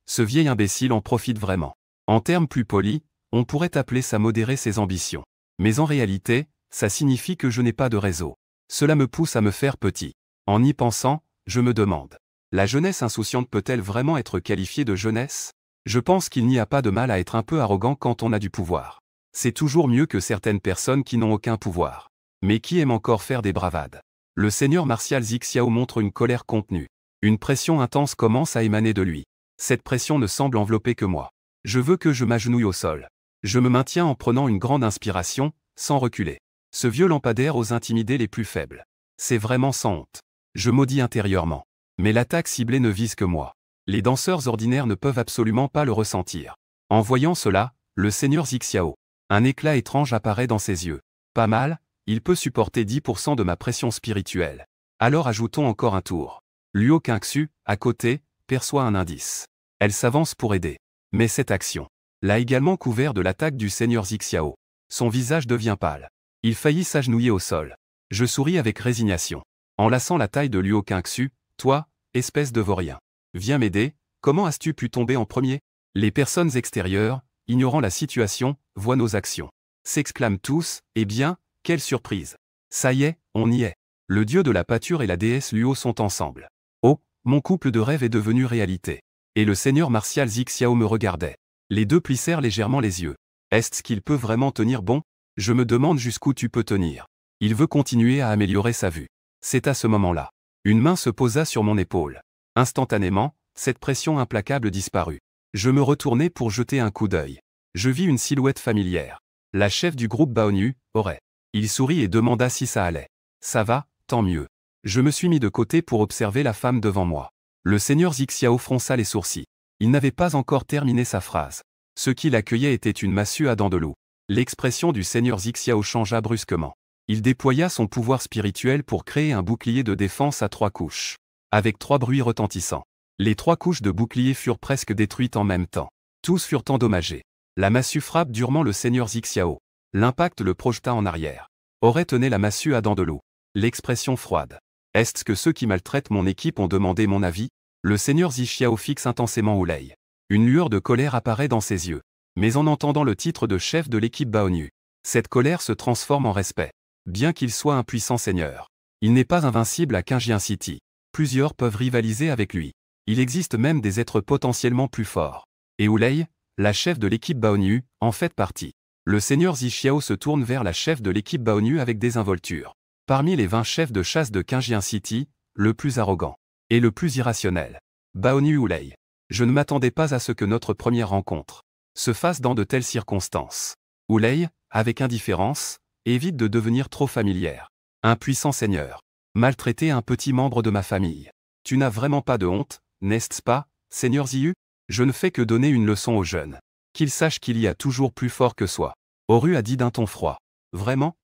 Ce vieil imbécile en profite vraiment. En termes plus polis, on pourrait appeler ça modérer ses ambitions. Mais en réalité, ça signifie que je n'ai pas de réseau. Cela me pousse à me faire petit. En y pensant, je me demande. La jeunesse insouciante peut-elle vraiment être qualifiée de jeunesse? Je pense qu'il n'y a pas de mal à être un peu arrogant quand on a du pouvoir. C'est toujours mieux que certaines personnes qui n'ont aucun pouvoir. Mais qui aiment encore faire des bravades. Le seigneur martial Xiao montre une colère contenue. Une pression intense commence à émaner de lui. Cette pression ne semble envelopper que moi. Je veux que je m'agenouille au sol. Je me maintiens en prenant une grande inspiration, sans reculer. Ce vieux lampadaire ose intimider les plus faibles. C'est vraiment sans honte. Je maudis intérieurement. Mais l'attaque ciblée ne vise que moi. Les danseurs ordinaires ne peuvent absolument pas le ressentir. En voyant cela, le seigneur Xiao. Un éclat étrange apparaît dans ses yeux. Pas mal, il peut supporter 10% de ma pression spirituelle. Alors ajoutons encore un tour. Luo Qingxu, à côté, perçoit un indice. Elle s'avance pour aider. Mais cette action l'a également couvert de l'attaque du seigneur Xiao. Son visage devient pâle. Il faillit s'agenouiller au sol. Je souris avec résignation. Enlaçant la taille de Luo Qingxu, toi, espèce de vaurien. Viens m'aider, comment as-tu pu tomber en premier? Les personnes extérieures, ignorant la situation, voient nos actions. S'exclament tous, eh bien, quelle surprise. Ça y est, on y est. Le dieu de la pâture et la déesse Luo sont ensemble. Oh, mon couple de rêve est devenu réalité. Et le seigneur martial Xiao me regardait. Les deux plissèrent légèrement les yeux. Est-ce qu'il peut vraiment tenir bon? Je me demande jusqu'où tu peux tenir. Il veut continuer à améliorer sa vue. C'est à ce moment-là. Une main se posa sur mon épaule. Instantanément, cette pression implacable disparut. Je me retournai pour jeter un coup d'œil. Je vis une silhouette familière. La chef du groupe Baonu, Auray. Il sourit et demanda si ça allait. Ça va, tant mieux. Je me suis mis de côté pour observer la femme devant moi. Le seigneur Xiao fronça les sourcils. Il n'avait pas encore terminé sa phrase. Ce qui l'accueillait était une massue à dents de loup. L'expression du seigneur Xiao changea brusquement. Il déploya son pouvoir spirituel pour créer un bouclier de défense à 3 couches. Avec 3 bruits retentissants. Les 3 couches de bouclier furent presque détruites en même temps. Tous furent endommagés. La massue frappe durement le seigneur Xiao. L'impact le projeta en arrière. Aurait tenait la massue à dents de loup. L'expression froide. Est-ce que ceux qui maltraitent mon équipe ont demandé mon avis? Le seigneur Xiao fixe intensément Oulei. Une lueur de colère apparaît dans ses yeux. Mais en entendant le titre de chef de l'équipe Baonu, cette colère se transforme en respect. Bien qu'il soit un puissant seigneur. Il n'est pas invincible à Qinjiang City. Plusieurs peuvent rivaliser avec lui. Il existe même des êtres potentiellement plus forts. Et Wu Lei, la chef de l'équipe Baoyu, en fait partie. Le seigneur Zixiao se tourne vers la chef de l'équipe Baoyu avec désinvolture. Parmi les 20 chefs de chasse de Qinjiang City, le plus arrogant et le plus irrationnel. Baoyu Wu Lei. Je ne m'attendais pas à ce que notre première rencontre se fasse dans de telles circonstances. Wu Lei, avec indifférence, évite de devenir trop familière. Un puissant seigneur. Maltraiter un petit membre de ma famille. Tu n'as vraiment pas de honte, n'est-ce pas, seigneur Ziyu? Je ne fais que donner une leçon aux jeunes. Qu'ils sachent qu'il y a toujours plus fort que soi. Oru a dit d'un ton froid. Vraiment?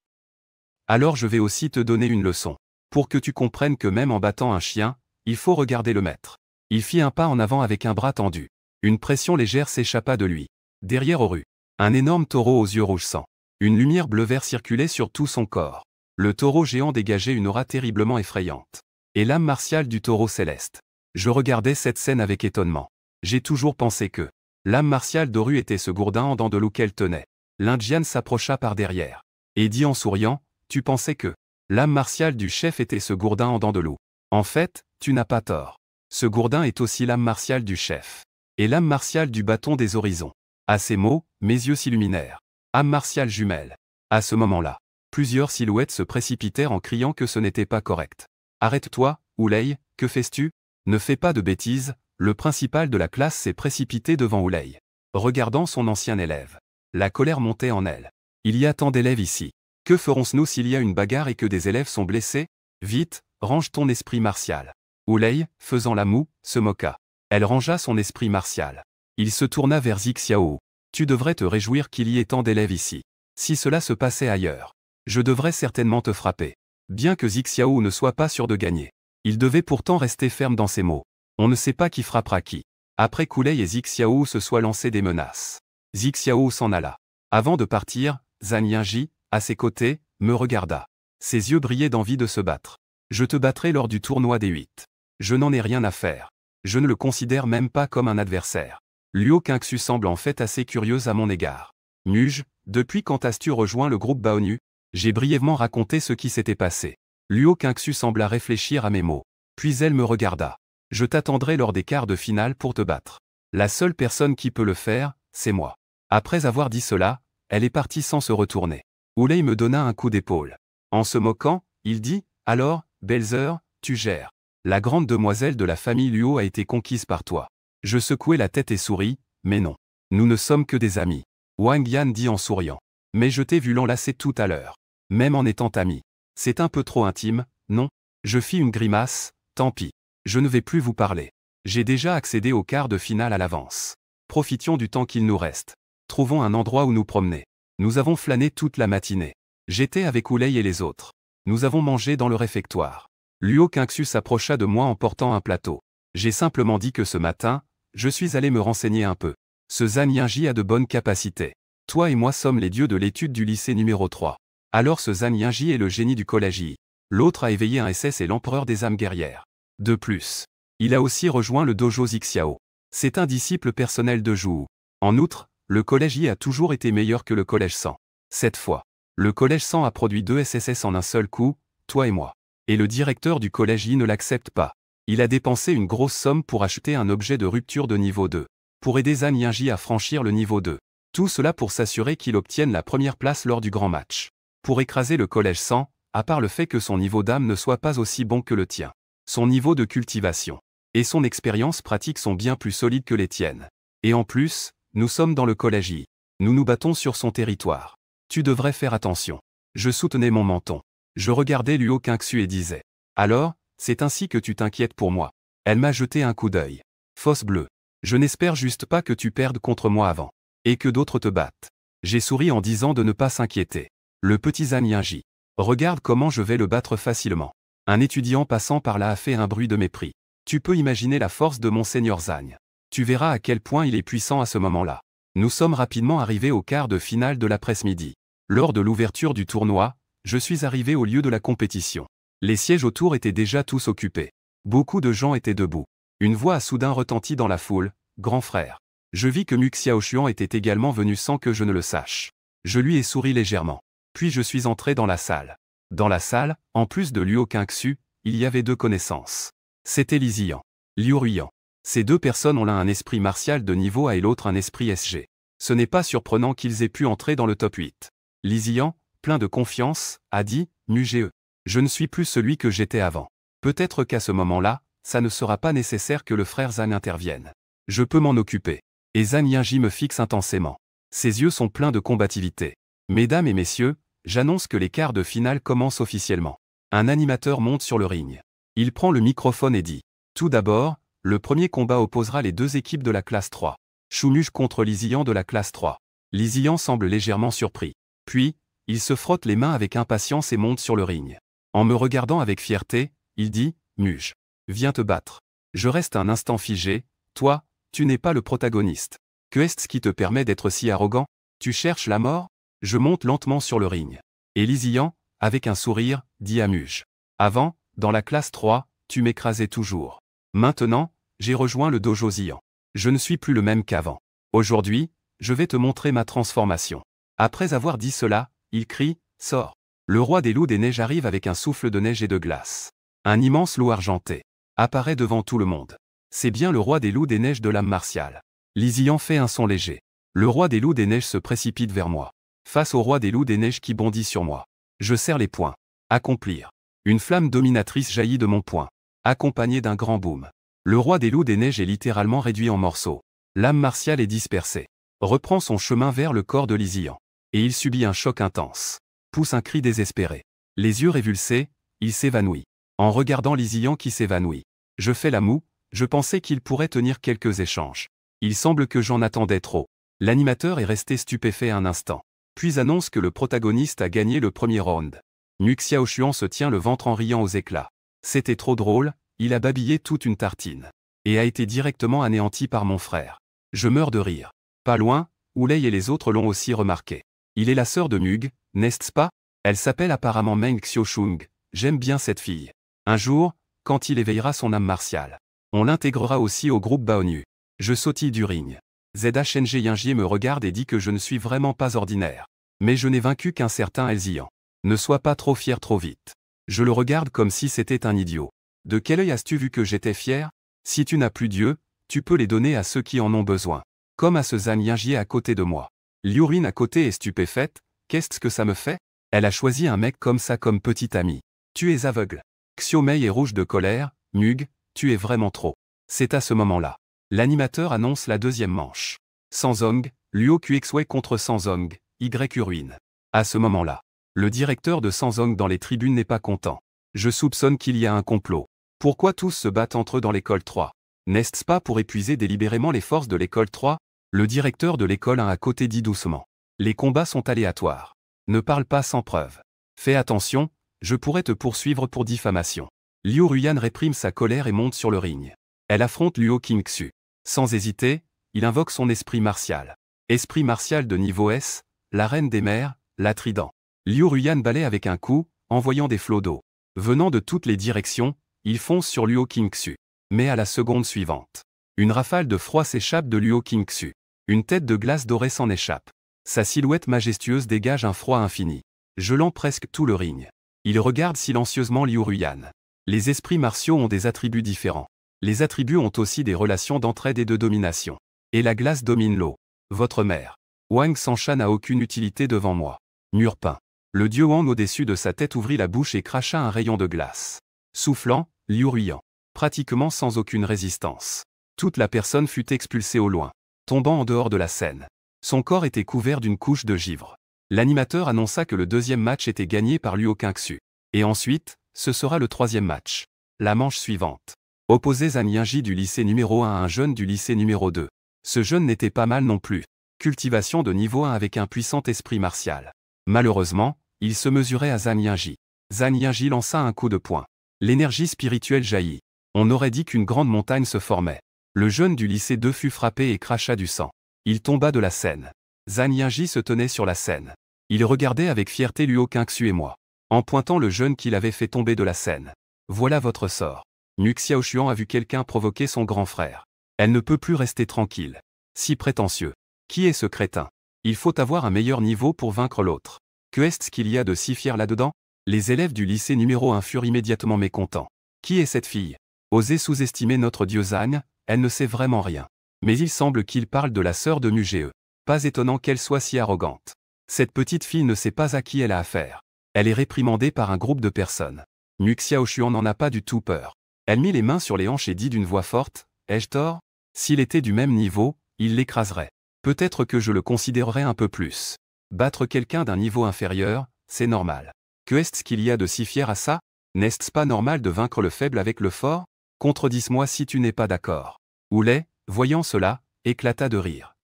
Alors je vais aussi te donner une leçon. Pour que tu comprennes que même en battant un chien, il faut regarder le maître. Il fit un pas en avant avec un bras tendu. Une pression légère s'échappa de lui. Derrière Oru, un énorme taureau aux yeux rouges sang. Une lumière bleu-vert circulait sur tout son corps. Le taureau géant dégageait une aura terriblement effrayante. Et l'âme martiale du taureau céleste. Je regardais cette scène avec étonnement. J'ai toujours pensé que l'âme martiale d'Oru était ce gourdin en dents de loup qu'elle tenait. L'Indienne s'approcha par derrière. Et dit en souriant, tu pensais que l'âme martiale du chef était ce gourdin en dents de loup. En fait, tu n'as pas tort. Ce gourdin est aussi l'âme martiale du chef. Et l'âme martiale du bâton des horizons. À ces mots, mes yeux s'illuminèrent. Âme martiale jumelle. À ce moment-là, plusieurs silhouettes se précipitèrent en criant que ce n'était pas correct. Arrête-toi, Wu Lei, que fais-tu? Ne fais pas de bêtises. Le principal de la classe s'est précipité devant Wu Lei. Regardant son ancien élève. La colère montait en elle. Il y a tant d'élèves ici. Que ferons-nous s'il y a une bagarre et que des élèves sont blessés? Vite, range ton esprit martial. Wu Lei, faisant la moue, se moqua. Elle rangea son esprit martial. Il se tourna vers Zixiao. Tu devrais te réjouir qu'il y ait tant d'élèves ici. Si cela se passait ailleurs, je devrais certainement te frapper. Bien que Zixiao ne soit pas sûr de gagner. Il devait pourtant rester ferme dans ses mots. On ne sait pas qui frappera qui. Après qu'Wu Lei et Zixiao se soient lancés des menaces. Zixiao s'en alla. Avant de partir, Zhang Yingji, à ses côtés, me regarda. Ses yeux brillaient d'envie de se battre. Je te battrai lors du tournoi des 8. Je n'en ai rien à faire. Je ne le considère même pas comme un adversaire. Luo Qingxu semble en fait assez curieuse à mon égard. Muge, depuis quand as-tu rejoint le groupe Baoyu? J'ai brièvement raconté ce qui s'était passé. Luo Qingxu sembla réfléchir à mes mots. Puis elle me regarda. Je t'attendrai lors des quarts de finale pour te battre. La seule personne qui peut le faire, c'est moi. Après avoir dit cela, elle est partie sans se retourner. Wu Lei me donna un coup d'épaule. En se moquant, il dit, alors, Belzer, tu gères. La grande demoiselle de la famille Luo a été conquise par toi. Je secouai la tête et souris, mais non. Nous ne sommes que des amis. Wang Yan dit en souriant. Mais je t'ai vu l'enlacer tout à l'heure. Même en étant amis. C'est un peu trop intime, non? Je fis une grimace, tant pis. Je ne vais plus vous parler. J'ai déjà accédé au quart de finale à l'avance. Profitions du temps qu'il nous reste. Trouvons un endroit où nous promener. Nous avons flâné toute la matinée. J'étais avec Wu Lei et les autres. Nous avons mangé dans le réfectoire. Luo Qingxu s'approcha de moi en portant un plateau. J'ai simplement dit que ce matin, je suis allé me renseigner un peu. Ce Zhang Yingji a de bonnes capacités. Toi et moi sommes les dieux de l'étude du lycée numéro 3. Alors ce Zhang Yingji est le génie du collège I. L'autre a éveillé un SS et l'empereur des âmes guerrières. De plus, il a aussi rejoint le dojo Zixiao. C'est un disciple personnel de Zhou. En outre, le collège I a toujours été meilleur que le collège 100. Cette fois, le collège 100 a produit 2 SSS en un seul coup, toi et moi. Et le directeur du collège I ne l'accepte pas. Il a dépensé une grosse somme pour acheter un objet de rupture de niveau 2. Pour aider Zhang Yingji à franchir le niveau 2. Tout cela pour s'assurer qu'il obtienne la première place lors du grand match. Pour écraser le collège 100, à part le fait que son niveau d'âme ne soit pas aussi bon que le tien. Son niveau de cultivation et son expérience pratique sont bien plus solides que les tiennes. Et en plus, nous sommes dans le collège I. Nous nous battons sur son territoire. Tu devrais faire attention. Je soutenais mon menton. Je regardais Luo Qingxu et disais. Alors, c'est ainsi que tu t'inquiètes pour moi. Elle m'a jeté un coup d'œil. Fausse bleue. Je n'espère juste pas que tu perdes contre moi avant. Et que d'autres te battent. J'ai souri en disant de ne pas s'inquiéter. Le petit Zhang Yingji. Regarde comment je vais le battre facilement. Un étudiant passant par là a fait un bruit de mépris. Tu peux imaginer la force de mon seigneur Zhang. Tu verras à quel point il est puissant à ce moment-là. Nous sommes rapidement arrivés au quart de finale de l'après-midi. Lors de l'ouverture du tournoi, je suis arrivé au lieu de la compétition. Les sièges autour étaient déjà tous occupés. Beaucoup de gens étaient debout. Une voix a soudain retenti dans la foule, « Grand frère ». Je vis que Mu Xiaoxuan était également venu sans que je ne le sache. Je lui ai souri légèrement. Puis je suis entré dans la salle. Dans la salle, en plus de Luo Qingxu, il y avait deux connaissances. C'était Li Ziyan, Liu Ruyan. Ces deux personnes ont l'un un esprit martial de niveau A et l'autre un esprit SG. Ce n'est pas surprenant qu'ils aient pu entrer dans le top 8. Li Ziyan, plein de confiance, a dit « Muge, je ne suis plus celui que j'étais avant. Peut-être qu'à ce moment-là, ça ne sera pas nécessaire que le frère Zhang intervienne. Je peux m'en occuper. » Et Zhang Yingji me fixe intensément. Ses yeux sont pleins de combativité. Mesdames et messieurs, j'annonce que les quarts de finale commencent officiellement. Un animateur monte sur le ring. Il prend le microphone et dit « Tout d'abord, le premier combat opposera les deux équipes de la classe 3. Shumuj contre Li Ziyan de la classe 3. Li Ziyan semble légèrement surpris. Puis, il se frotte les mains avec impatience et monte sur le ring. En me regardant avec fierté, il dit « Muge, viens te battre. » Je reste un instant figé. Toi, tu n'es pas le protagoniste. Que est-ce qui te permet d'être si arrogant? Tu cherches la mort? Je monte lentement sur le ring. Et Li Ziyan, avec un sourire, dit à Muge. Avant, dans la classe 3, tu m'écrasais toujours. Maintenant, j'ai rejoint le dojo Ziyan. Je ne suis plus le même qu'avant. Aujourd'hui, je vais te montrer ma transformation. Après avoir dit cela, il crie, sors. Le roi des loups des neiges arrive avec un souffle de neige et de glace. Un immense loup argenté apparaît devant tout le monde. C'est bien le roi des loups des neiges de l'âme martiale. Li Ziyan fait un son léger. Le roi des loups des neiges se précipite vers moi. Face au roi des loups des neiges qui bondit sur moi. Je serre les poings. Accomplir. Une flamme dominatrice jaillit de mon poing, accompagnée d'un grand boom. Le roi des loups des neiges est littéralement réduit en morceaux. L'âme martiale est dispersée. Reprend son chemin vers le corps de Li Ziyan. Et il subit un choc intense. Pousse un cri désespéré. Les yeux révulsés, il s'évanouit. En regardant Li Ziyan qui s'évanouit. Je fais la moue, je pensais qu'il pourrait tenir quelques échanges. Il semble que j'en attendais trop. L'animateur est resté stupéfait un instant. Puis annonce que le protagoniste a gagné le premier round. Nu Xiaoshuan se tient le ventre en riant aux éclats. C'était trop drôle, il a babillé toute une tartine. Et a été directement anéanti par mon frère. Je meurs de rire. Pas loin, Wulei et les autres l'ont aussi remarqué. Il est la sœur de Mug, n'est-ce pas? Elle s'appelle apparemment Meng Xiaoshung. J'aime bien cette fille. Un jour, quand il éveillera son âme martiale, on l'intégrera aussi au groupe Baonyu. Je sautille du ring. ZHNG Yingji me regarde et dit que je ne suis vraiment pas ordinaire. Mais je n'ai vaincu qu'un certain Elzian. Ne sois pas trop fier trop vite. Je le regarde comme si c'était un idiot. De quel œil as-tu vu que j'étais fier? Si tu n'as plus d'yeux, tu peux les donner à ceux qui en ont besoin. Comme à ce Zhang Yingji à côté de moi. Liu Rin à côté est stupéfaite. Qu'est-ce que ça me fait? Elle a choisi un mec comme ça comme petit ami. Tu es aveugle. Xiao Mei est rouge de colère. Mug, tu es vraiment trop. C'est à ce moment-là. L'animateur annonce la deuxième manche. Sanzong, Luo Qixue contre Sanzong, Y Ruin. À ce moment-là, le directeur de Sanzong dans les tribunes n'est pas content. Je soupçonne qu'il y a un complot. Pourquoi tous se battent entre eux dans l'école 3? N'est-ce pas pour épuiser délibérément les forces de l'école 3? Le directeur de l'école 1 à côté dit doucement. Les combats sont aléatoires. Ne parle pas sans preuve. Fais attention, je pourrais te poursuivre pour diffamation. Liu Ruyan réprime sa colère et monte sur le ring. Elle affronte Luo Qingxu. Sans hésiter, il invoque son esprit martial. Esprit martial de niveau S, la reine des mers, la trident. Liu Ruyan balaie avec un coup, envoyant des flots d'eau. Venant de toutes les directions, il fonce sur Luo Qingxu. Mais à la seconde suivante, une rafale de froid s'échappe de Luo Qingxu. Une tête de glace dorée s'en échappe. Sa silhouette majestueuse dégage un froid infini, gelant presque tout le ring. Il regarde silencieusement Liu Ruyan. Les esprits martiaux ont des attributs différents. Les attributs ont aussi des relations d'entraide et de domination. Et la glace domine l'eau. Votre mère. Wang Sansha n'a aucune utilité devant moi. Mur peint. Le dieu Wang au-dessus de sa tête ouvrit la bouche et cracha un rayon de glace. Soufflant, Liu Ruyan. Pratiquement sans aucune résistance. Toute la personne fut expulsée au loin, tombant en dehors de la scène. Son corps était couvert d'une couche de givre. L'animateur annonça que le deuxième match était gagné par Luo Qingxu. Et ensuite, ce sera le troisième match. La manche suivante. Opposait Zhang Yingji du lycée numéro 1 à un jeune du lycée numéro 2. Ce jeune n'était pas mal non plus. Cultivation de niveau 1 avec un puissant esprit martial. Malheureusement, il se mesurait à Zhang Yingji. Zhang Yingji lança un coup de poing. L'énergie spirituelle jaillit. On aurait dit qu'une grande montagne se formait. Le jeune du lycée 2 fut frappé et cracha du sang. Il tomba de la scène. Zhang Yingji se tenait sur la scène. Il regardait avec fierté Luo Qingxu et moi, en pointant le jeune qu'il avait fait tomber de la scène. Voilà votre sort. Nu Xiaoshuan a vu quelqu'un provoquer son grand frère. Elle ne peut plus rester tranquille. Si prétentieux. Qui est ce crétin? Il faut avoir un meilleur niveau pour vaincre l'autre. Que est-ce qu'il y a de si fier là-dedans? Les élèves du lycée numéro 1 furent immédiatement mécontents. Qui est cette fille? Osez sous-estimer notre Diosane, elle ne sait vraiment rien. Mais il semble qu'il parle de la sœur de Mugee. Pas étonnant qu'elle soit si arrogante. Cette petite fille ne sait pas à qui elle a affaire. Elle est réprimandée par un groupe de personnes. Mu Xiaoxuan n'en a pas du tout peur. Elle mit les mains sur les hanches et dit d'une voix forte, « Ai-je tort? S'il était du même niveau, il l'écraserait. Peut-être que je le considérerais un peu plus. Battre quelqu'un d'un niveau inférieur, c'est normal. Que est-ce qu'il y a de si fier à ça? N'est-ce pas normal de vaincre le faible avec le fort? Contredis-moi si tu n'es pas d'accord. » Oulai, voyant cela, éclata de rire.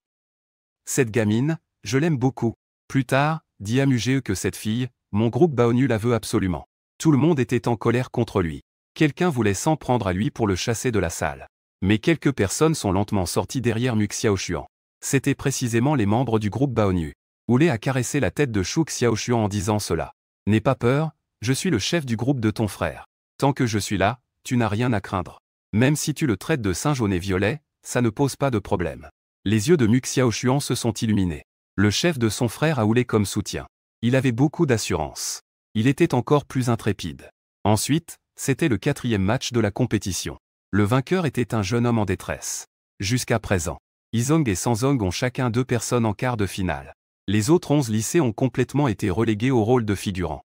Cette gamine, je l'aime beaucoup. Plus tard, dit à Mugee que cette fille, mon groupe Baonu la veut absolument. Tout le monde était en colère contre lui. Quelqu'un voulait s'en prendre à lui pour le chasser de la salle. Mais quelques personnes sont lentement sorties derrière Mu Xiaoxuan. C'étaient précisément les membres du groupe Baonu. Oulai a caressé la tête de Shu Xiaoxuan en disant cela. N'aie pas peur, je suis le chef du groupe de ton frère. Tant que je suis là, tu n'as rien à craindre. Même si tu le traites de saint jaune et violet, ça ne pose pas de problème. Les yeux de Mu Xiaoxuan se sont illuminés. Le chef de son frère a Oulai comme soutien. Il avait beaucoup d'assurance. Il était encore plus intrépide. Ensuite, c'était le 4e match de la compétition. Le vainqueur était un jeune homme en détresse. Jusqu'à présent, Izong et Sanzong ont chacun 2 personnes en quart de finale. Les autres 11 lycées ont complètement été relégués au rôle de figurants.